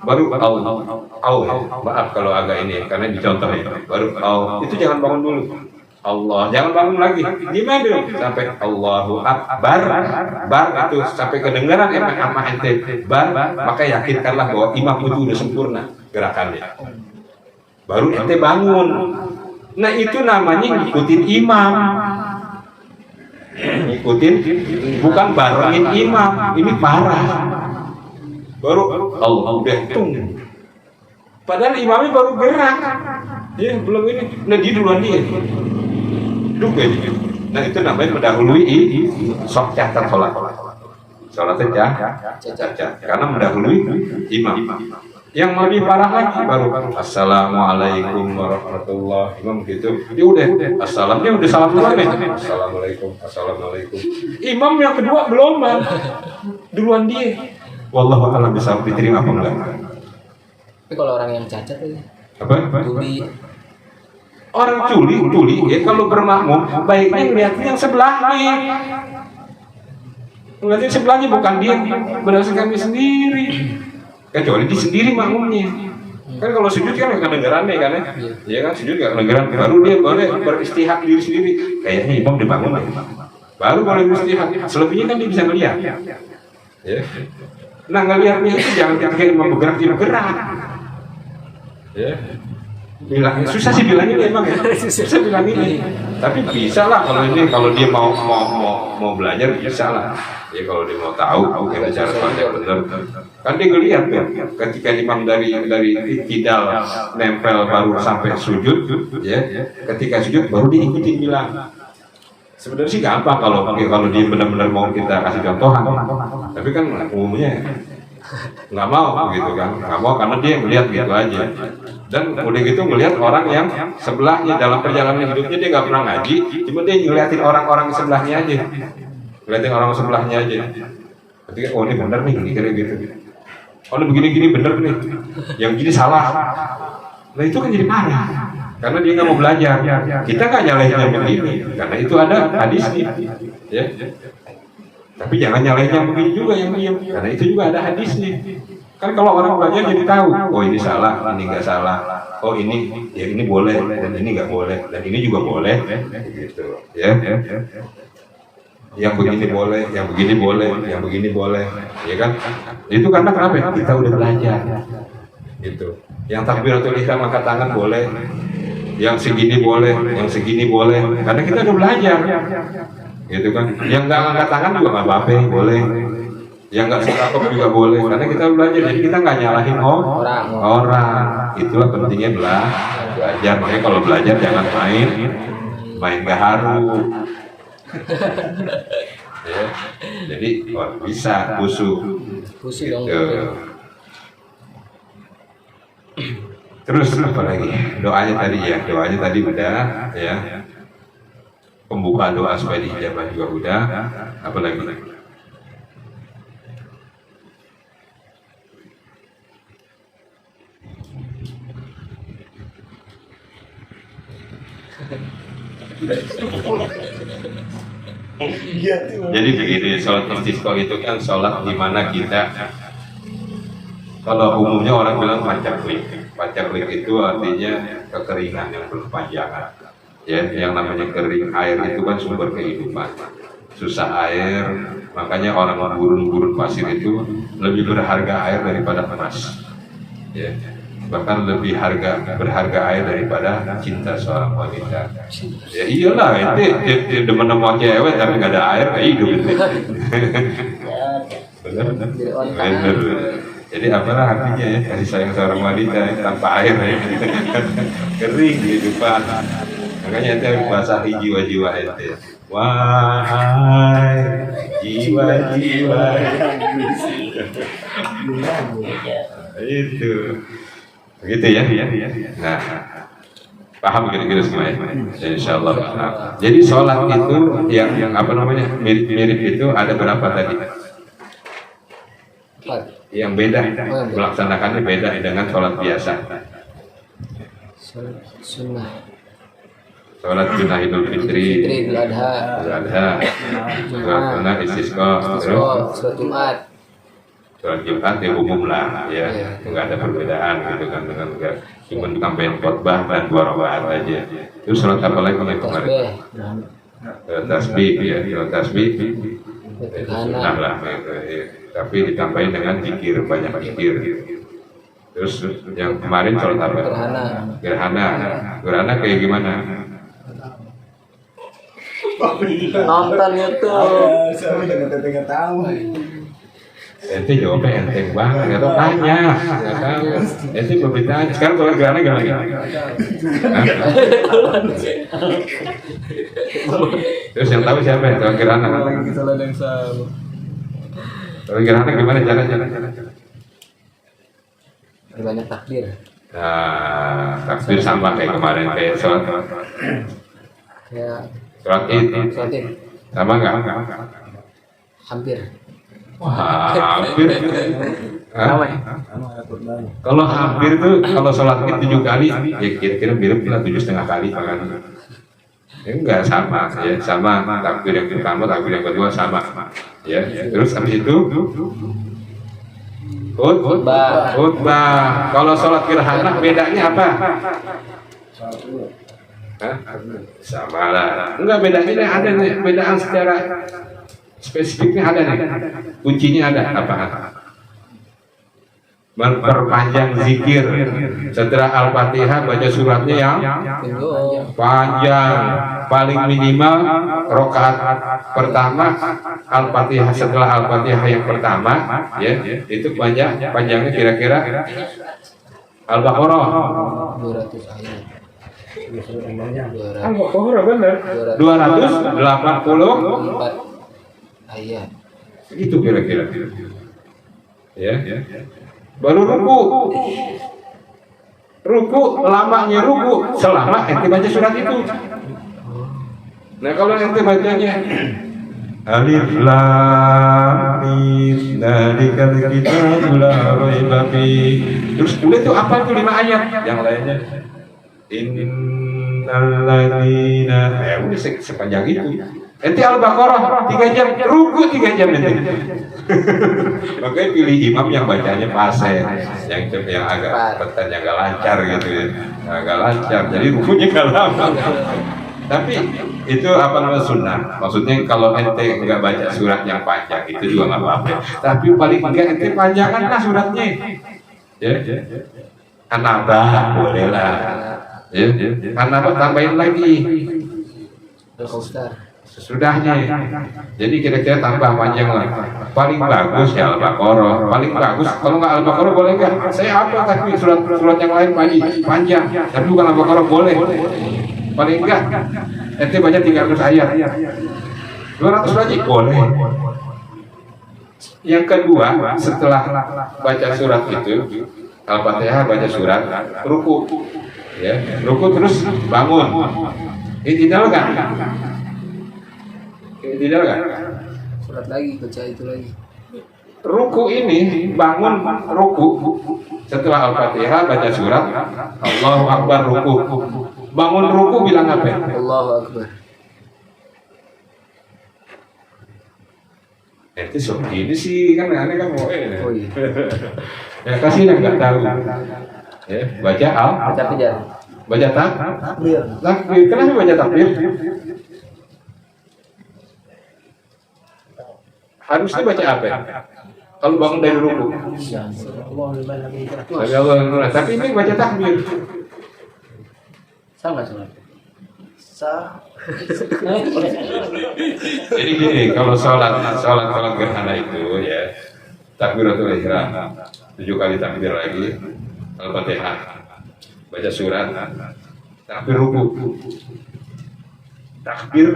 baru maaf kalau agak ini karena dicontoh ya, baru itu jangan bangun dulu. Allah, jangan bangun lagi. Gimana dulu? Sampai Allahu Akbar, bar itu sampai kedengaran sama ente bar, maka yakinkanlah bahwa imam itu udah sempurna gerakannya. Baru ente bangun. Nah, itu namanya ngikutin imam. Ngikutin, bukan barengin imam. Ini parah. Baru Allah udah tung. Padahal imamnya baru gerak. Ya, belum ini. Nah, dia duluan dia. Duduk aja. Nah, itu namanya mendahului sok catat sholat. Sholatnya cacat. Karena mendahului imam. Yang lebih parah lagi baru assalamualaikum warahmatullahi imam gitu. Dia udah assalamnya udah salam duluan nih. Assalamualaikum. Imam yang kedua belum, Bang. duluan dia. Wallahu a'lam bishawab, diterima apa enggak? Tapi kalau orang yang cacat itu Apa? tuli Orang tuli ya kalau bermakmum baiknya ngeliatin yang sebelahnya. Ngeliatin sebelahnya, bukan dia berdasarkan dia sendiri. Kecuali dia sendiri makmumnya. Kan kalau sujud kan nggak kedengeran nih kan ya? Iya kan, sujud nggak kedengeran. Baru dia boleh beristihad diri sendiri. Kayaknya imam dibangun deh. Baru boleh beristihad. Selebihnya kan dia bisa ngeliat. Ya. Nah ngeliatnya itu jangan kayak imam bergerak dia bergerak. Ya. Bilang susah sih bilangnya emang ya. Susah bilang ini. Tapi bisa lah kalau dia mau belajar bisa lah. Ya kalau dia mau tahu yang cara yang benar. Kan dia ngeliat ya, ketika imam dari tidal nempel baru sampai sujud, ya. Ketika sujud baru diikutin bilang. Sebenarnya sih gampang kalau dia benar-benar mau kita kasih contohan. Tapi kan umumnya nggak mau gitu kan, nggak mau karena dia ngeliat gitu aja. Dan udah gitu ngelihat orang yang sebelahnya dalam perjalanan hidupnya dia nggak pernah ngaji, cuma dia ngeliatin orang-orang sebelahnya aja, ngeliatin orang sebelahnya aja. Ketika oh ini benar nih, kira gitu. Oh ini begini-gini benar nih, yang gini salah. Nah itu kan jadi marah, karena dia nggak mau belajar. Kita nggak nyalahin yang begini, karena itu ada hadisnya, ya. Tapi jangan nyalahin yang begini juga yang diam, karena itu juga ada hadisnya. Kan kalau orang belajar jadi tahu, oh ini salah, ini nggak salah, oh ini ya ini boleh dan ini nggak boleh dan ini juga boleh, gitu, ya. Yang begini boleh, yang begini boleh, yang begini boleh, ya kan? Itu karena kenapa? Kita udah belajar, gitu. Yang takbiratul ihram angkat tangan boleh, yang segini boleh, yang segini boleh, karena kita udah belajar, gitu kan? Yang nggak angkat tangan juga nggak apa-apa, boleh. Yang nggak sekakop juga boleh, karena kita belajar, jadi kita nggak nyalahin orang. Itulah pentingnya belajar. Makanya kalau belajar jangan main gaharu. Ya. Jadi bisa khusyuk. Gitu. Terus apa lagi? Doanya tadi udah, ya. Pembukaan doa supaya diijabah juga udah. Apa lagi? Jadi begini, sholat istisqa itu kan sholat di mana kita, kalau umumnya orang bilang pacaklik itu artinya kekeringan yang berkepanjangan. Ya, yang namanya kering, air itu kan sumber kehidupan. Susah air, makanya orang gurun pasir itu lebih berharga air daripada emas. Ya. Bahkan lebih berharga air daripada cinta seorang wanita. Ya iyalah, ente demen sama cewek tapi nggak ada air kayak hidup itu. Bener. Jadi apalah artinya ya kasih sayang seorang wanita tanpa air ya. Kering kehidupan. Makanya ente harus basahi jiwa-jiwa ente. Wahai jiwa-jiwa. Itu. Begitu ya. Nah, paham kira-kira semua ya? Insya Allah. Nah, jadi sholat itu yang apa namanya mirip itu ada berapa tadi? Yang beda, melaksanakannya beda dengan sholat biasa. Sunnah. Sholat sunnah Idul Fitri, Idul Adha, sholat istisqa, sholat Jumat. Sholat Jumat ya umum lah, ya nggak ada perbedaan gitu kan, dengan cuma tambahin khotbah dan 2 rakaat aja. Itu sholat apa lagi yang kemarin? Tasbih ya, sholat tasbih. Sunnah lah, gitu, ya. Tapi ditambahin dengan zikir, banyak zikir. Terus yang kemarin sholat apa? Gerhana kayak gimana? Nonton YouTube. Saya tahu. Ente jawabnya enteng banget, nggak tahu tanya, nggak tahu. Ente belum ditanya. Sekarang kalau gerhana gimana? Terus yang tahu siapa ya? Kalau gerhana? Kalau gerhana gimana caranya? Banyak takbir. Nah, takbir sama kayak kemarin kayak sholat. Kayak Sholat Id. sholat Id. Sama nggak? Hampir. Wah, hampir. Hah? Ramai. Kalau hampir tuh kalau sholat Id 7 kali, ya kira-kira mirip lah 7,5 kali makanya. Ya enggak sama, ya sama. Takbir yang pertama, takbir yang kedua sama. Ya, terus habis itu Khutbah. khutbah. Kalau sholat gerhana bedanya apa? Hah? Sama lah. Enggak bedanya ada nih, bedaan secara spesifiknya ada nih. Kuncinya ada apa? Memperpanjang zikir. Setelah Al-Fatihah baca suratnya yang panjang, paling minimal rakaat pertama Al-Fatihah, setelah Al-Fatihah yang pertama ya itu panjangnya kira-kira Al-Baqarah 200 ayat. Al-Baqarah benar 284 ayat. itu kira-kira ya baru ruku lamanya ruku selama ente baca surat itu. Nah kalau ente bacanya Alif Lam Mim Dzalikal Kitabu La Raiba Fihi, terus udah tuh apa tuh 5 ayat yang lainnya Innal ladzina, udah sepanjang itu. Ente Al-Baqarah 3 jam, ruku 3 jam ente. Makanya pilih imam yang bacanya fase, yang agak petan, yang agak lancar gitu ya, agak lancar. Jadi rukunya nggak lama. Tapi itu apa namanya sunnah. Maksudnya kalau ente nggak baca surat yang panjang itu juga nggak apa-apa. Tapi paling enggak ente panjangkanlah suratnya. Ya, An-Naba boleh lah. Ya, An-Naba tambahin lagi. Sesudahnya, jadi kira-kira tambah panjang lah. Paling bagus ya Al-Baqarah. Paling bagus. Kalau nggak Al-Baqarah boleh nggak? Saya apa tapi surat yang lain panjang. Tapi bukan Al-Baqarah boleh. Paling enggak, ente baca 300 ayat. 200 lagi boleh. Yang kedua, setelah baca surat itu, Al-Fatihah baca surat, ruku, ya, ruku terus bangun. I'tidal kan? Tidak kan? Surat lagi, baca itu lagi. Ruku ini bangun ruku setelah Al-Fatihah baca surat Allahu Akbar ruku. Bangun ruku bilang apa? Allahu Akbar. Itu ini sih kan aneh kan mau Oh iya. ya kasih yang nggak tahu. Ya, baca Baca kejar. baca takbir. Takbir. Kenapa baca takbir? Harusnya baca apa? Kalau bangun dari ruku. Tapi ini baca takbir. Sama semua. Jadi gini, kalau sholat gerhana itu ya takbiratul ihram 7 kali takbir lagi, Al-Fatihah, baca surat, takbir ruku, takbir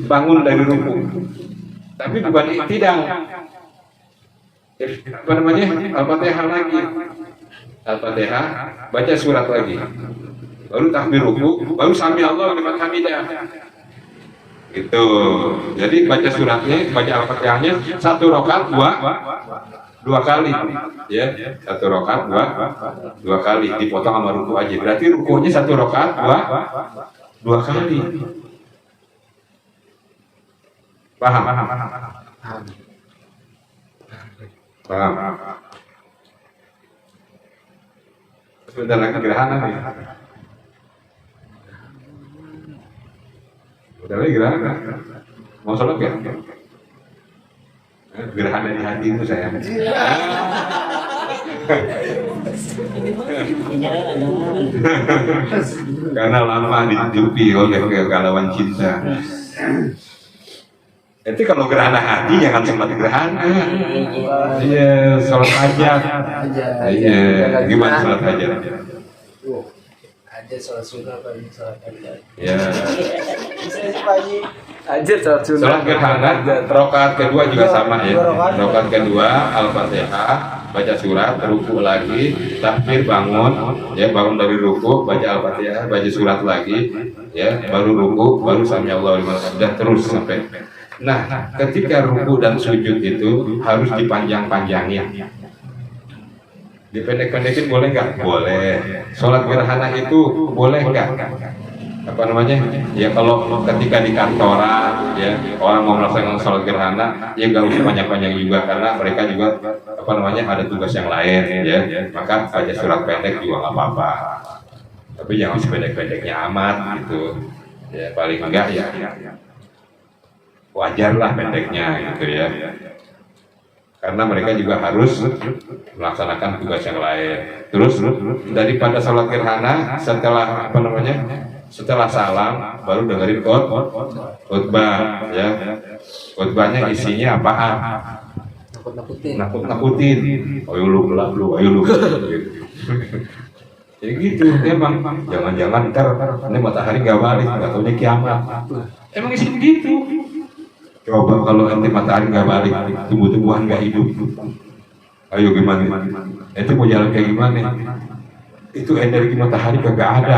bangun dari ruku, tapi bukan i'tidal. Apa namanya? Al-Fatihah lagi, Al-Fatihah, baca surat lagi. Baru takbir ruku, baru sami Allah liman hamidah. Gitu. Jadi baca suratnya, baca Al-Fatihahnya 1 rakaat 2 kali. Ya, 1 rakaat 2 kali dipotong sama ruku aja. Berarti rukunya 1 rakaat 2 kali. Paham? Paham. Sebentar lagi gerhana nih. Udah lagi gerhana. Mau sholat ya? Gerhana di hatimu saya. Karena lama ditutupi oleh kegalauan cinta. Itu kalau gerhana hati jangan sempat gerhana. Iya, sholat hajat. Iya, gimana sholat hajat? Ada sholat sunnah apa ini sholat hajat? Ya. Ajar sholat sunnah. Sholat gerhana, rakaat kedua juga sama ya. Rakaat kedua Al-Fatihah, baca surat, ruku lagi, takbir bangun, ya bangun dari ruku, baca Al-Fatihah, baca surat lagi, ya baru ruku, baru sami Allah liman hamidah, terus sampai Nah, ketika ruku dan sujud itu harus dipanjang-panjangin. Dipendek-pendekin boleh nggak? Boleh. Sholat gerhana itu boleh nggak? Apa namanya? Ya kalau ketika di kantoran, ya orang mau melaksanakan sholat gerhana, ya nggak usah panjang-panjang juga karena mereka juga apa namanya ada tugas yang lain, ya. Maka aja surat pendek juga nggak apa-apa. Tapi jangan sependek-pendeknya amat gitu. Ya paling enggak ya wajar lah pendeknya gitu ya. Karena mereka juga harus melaksanakan tugas yang lain. Terus daripada sholat gerhana setelah apa namanya setelah salam baru dengerin khutbah ya. Khutbahnya isinya apaan? Nakut-nakutin. Nakut-nakutin. Ayo lu gitu. Ya gitu emang. Jangan-jangan ntar ini matahari nggak balik, nggak tahunya kiamat. Emang isinya gitu. Coba kalau ente matahari nggak balik, tumbuh-tumbuhan nggak hidup, ayo gimana? Ente mau jalan kayak gimana? Itu energi matahari kagak ada.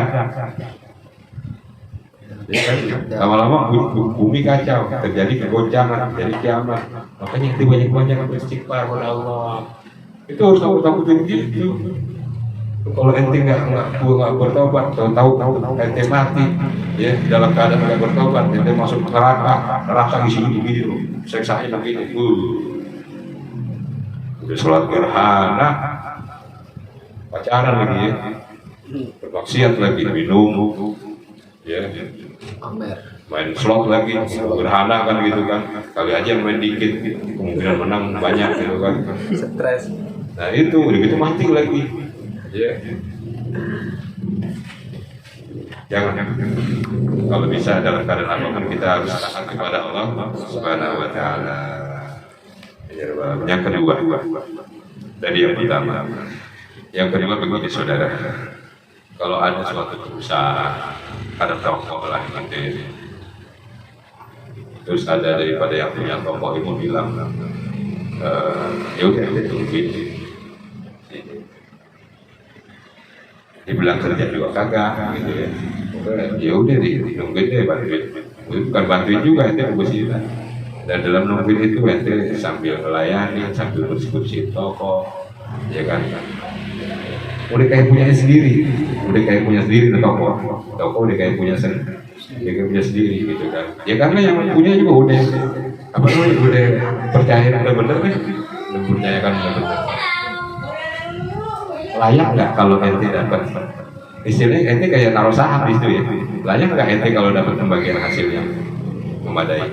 Lama-lama bumi kacau, terjadi kegoncangan, terjadi kiamat. Makanya ente banyak-banyak beristighfar kepada Allah. Itu harus takut-takutin gitu. Kalau ente nggak bertobat, tahu ente mati, ya dalam keadaan nggak bertobat, ente masuk neraka isinya begini loh, seksain begini, udah sholat gerhana, pacaran lagi ya, bermaksiat lagi, minum, ya, main slot lagi, gerhana kan gitu kan, kali aja main dikit, kemungkinan menang banyak gitu kan, Stres. nah itu udah gitu mati lagi. Ya, jangan. Kalau bisa dalam keadaan apapun kita harus taat kepada Allah Subhanahu Wa Taala. Yang kedua, tadi yang pertama. Yang kedua begini saudara, kalau ada suatu perusahaan, ada toko lah gitu. Terus ada daripada yang punya toko itu bilang, ya udah tungguin. Dibilang kerja juga kagak gitu ya. Ya udah nungguin deh, bantuin. Bukan bantuin juga, ente nunggu sini. Dan dalam nungguin itu ente sambil melayani, sambil bersih-bersih toko, ya kan. Udah kayak punya sendiri toko udah kayak punya sendiri gitu kan. Ya karena yang punya juga udah apa namanya udah percaya bener-bener kan, udah percayakan bener-bener. Layak nggak kalau ente dapat istilahnya ente kayak naruh saham itu ya, layak nggak ente kalau dapat pembagian hasil yang memadai?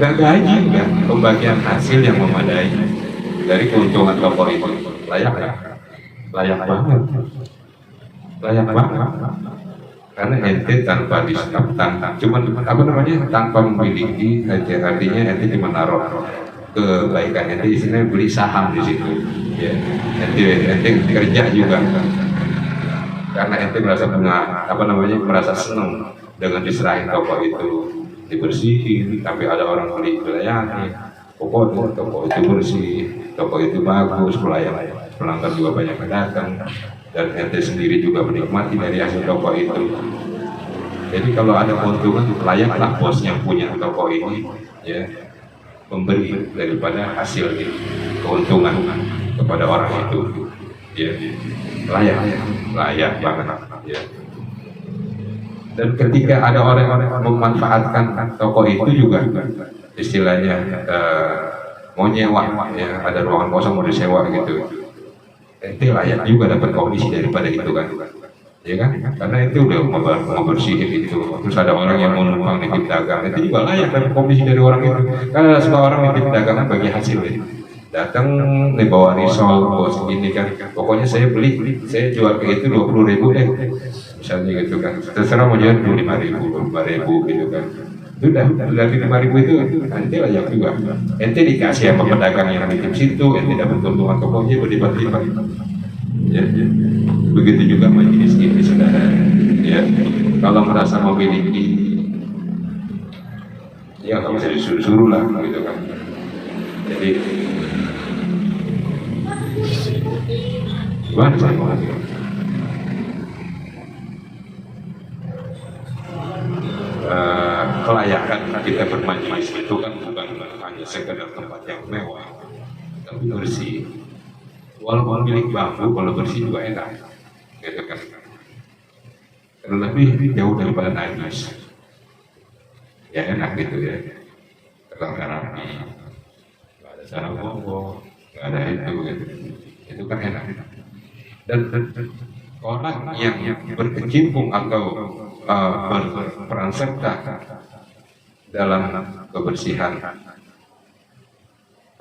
Nggak gaji nggak, pembagian hasil yang memadai dari keuntungan toko itu layak nggak? Layak banget, karena ente tanpa cuman apa namanya tanpa memiliki artinya ente cuma naruh kebaikan ente, istilahnya beli saham di situ. Ya, ente kerja juga karena ente merasa merasa senang dengan diserahin toko itu, dibersihin, tapi ada orang beli dilayani, toko itu bersih, toko itu bagus, pelanggan juga banyak yang datang, dan ente sendiri juga menikmati dari hasil toko itu. Jadi kalau ada keuntungan, layaklah bos yang punya toko ini, ya, memberi daripada hasil keuntungan kepada orang itu, ya, layak banget, ya. Dan ketika ada orang memanfaatkan toko itu juga, istilahnya mau nyewa, ya, ada ruangan kosong mau disewa gitu, ente layak juga dapat komisi daripada itu kan, ya kan? Karena itu udah membersihin itu. Terus ada orang yang mau numpang nitip dagang, itu juga layak dapat komisi dari orang itu. Karena semua orang nitip dagang bagi hasil ya. Datang nih bawa risol, bawa segini kan, pokoknya saya beli, saya jual ke itu 20.000 deh, misalnya gitu kan. Terserah mau jual 25.000, 25.000 gitu kan. Sudah dari 5.000 itu nanti layak juga. Ente dikasih sama pedagang yang nitip situ, ente dapat keuntungan tokonya berlipat-lipat. Ya, begitu juga majelis ini saudara. Ya, kalau merasa memiliki, ya nggak bisa disuruh-suruh lah gitu kan. Jadi gimana saya mau ngasih? Kelayakan kita bermajelis sekedar tempat yang mewah, tapi bersih. Walaupun milik bambu, kalau bersih juga enak, gitu kan. Terlebih jauh daripada najis, ya enak gitu ya. Terang rapi, nggak ada sarang bongo, nggak ada gitu. Itu kan enak. Dan orang yang berkecimpung atau berperan serta dalam kebersihan,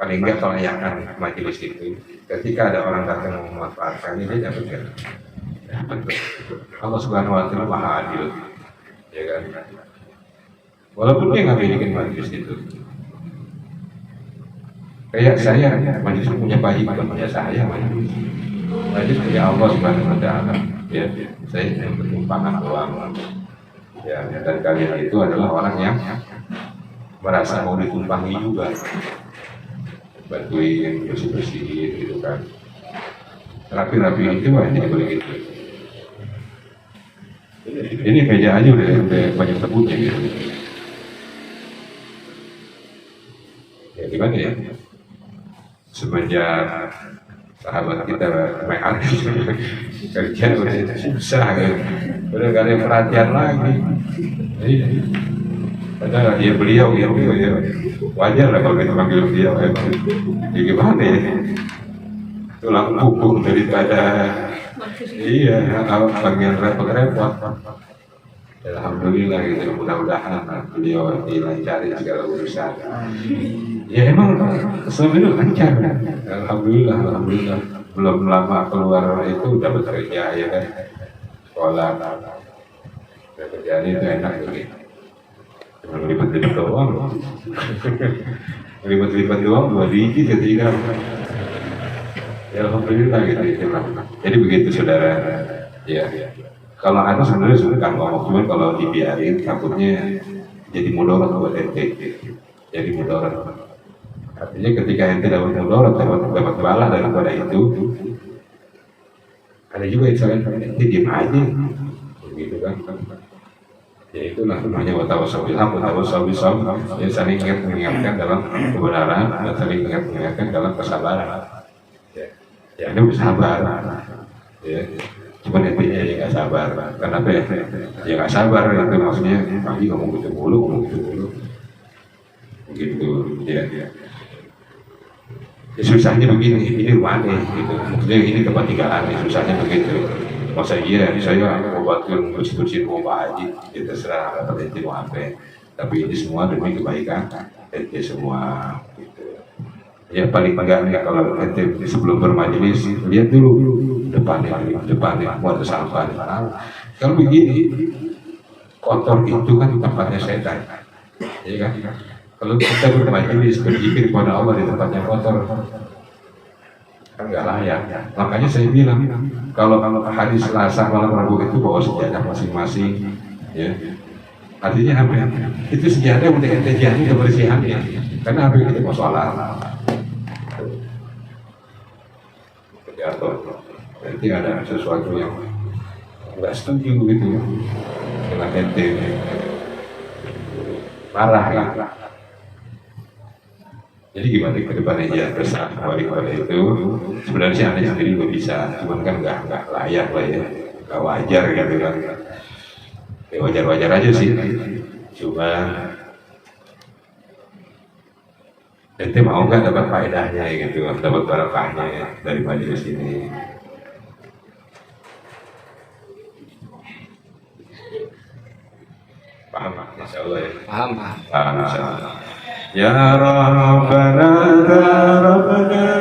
paling enggak kelayakan majelis itu, ketika ada orang datang memanfaatkan ini, dia dapat. Allah Subhanahu wa Ta'ala Maha Adil, ya kan? Walaupun dia nggak bikin majelis itu, kayak saya, majelis punya bayi bukan punya saya, majelis punya Allah Subhanahu wa Ta'ala, ya, saya yang bertumpangan doang, ya, dan kalian itu adalah orang yang merasa mau ditumpangi juga, bantuin bersih-bersihin gitu kan, rapi-rapi itu aja boleh gitu. Ini meja aja udah banyak tebutnya gitu. Ya gimana ya? Semenjak sahabat kita main kerja udah susah kan, udah gak ada perhatian lagi. Padahal dia beliau ya wajar lah kalau kita panggil beliau emang. Ya gimana ya? Tulang punggung daripada bagian repot-repot. Alhamdulillah gitu, mudah-mudahan beliau dilancarin segala urusan. Ya emang selama ini lancar. Alhamdulillah. Belum lama keluar itu udah bekerja ya kan, sekolah, kerjaan itu enak gitu. Lipat-lipat doang, lipat-lipat doang 2 biji ketika. Ya alhamdulillah gitu. Jadi begitu saudara. Ya. Kalau ada sebenarnya suka ngomong, cuman kalau dibiarin takutnya jadi mudarat buat ente. Jadi mudarat. Artinya ketika ente dapat mudarat, dapat bala daripada itu, ada juga yang saling ente diam aja, begitu kan? Ya itulah namanya watawassaw bil haqq, watawassaw bis sabr. Ya saling mengingatkan dalam kebenaran dan saling mengingatkan dalam kesabaran. Ya ini bersabar. Ya. Cuman intinya ya nggak sabar. Kenapa ya? Ya nggak sabar itu maksudnya pagi ngomong gitu mulu. Begitu ya. Ya susahnya begini, ini rumah gitu. Maksudnya ini tempat tinggalan, susahnya begitu. Masa iya saya obatkan bersih-bersih rumah aja, ya terserah kata ente mau apa. Tapi ini semua demi kebaikan ente semua. Gitu. Ya paling enggak nih kalau ente sebelum bermajelis lihat dulu depannya mau ada sampah di mana. Kalau begini kotor itu kan tempatnya setan, ya kan? Kalau kita bermajelis berzikir kepada Allah di tempatnya kotor kan nggak layak. Makanya saya bilang kalau hari Selasa malam Rabu itu bawa sejadah masing-masing, ya. Artinya apa? Itu sejadah untuk ente jamin kebersihannya. Karena apa kita mau sholat. Jatuh. Nanti ada sesuatu yang nggak setuju gitu dengan ente, marah ya. Jadi gimana ke depannya ya besar balik pada itu sebenarnya anda sendiri juga bisa, cuman kan nggak layak lah ya, nggak wajar gitu kan. Ya wajar aja sih, cuma ente mau nggak dapat faedahnya gitu, dapat barokahnya dari majelis ini. Paham? Insya Allah ya. Paham. Paham insya Allah. Ya Rabbana, ya Rabbana.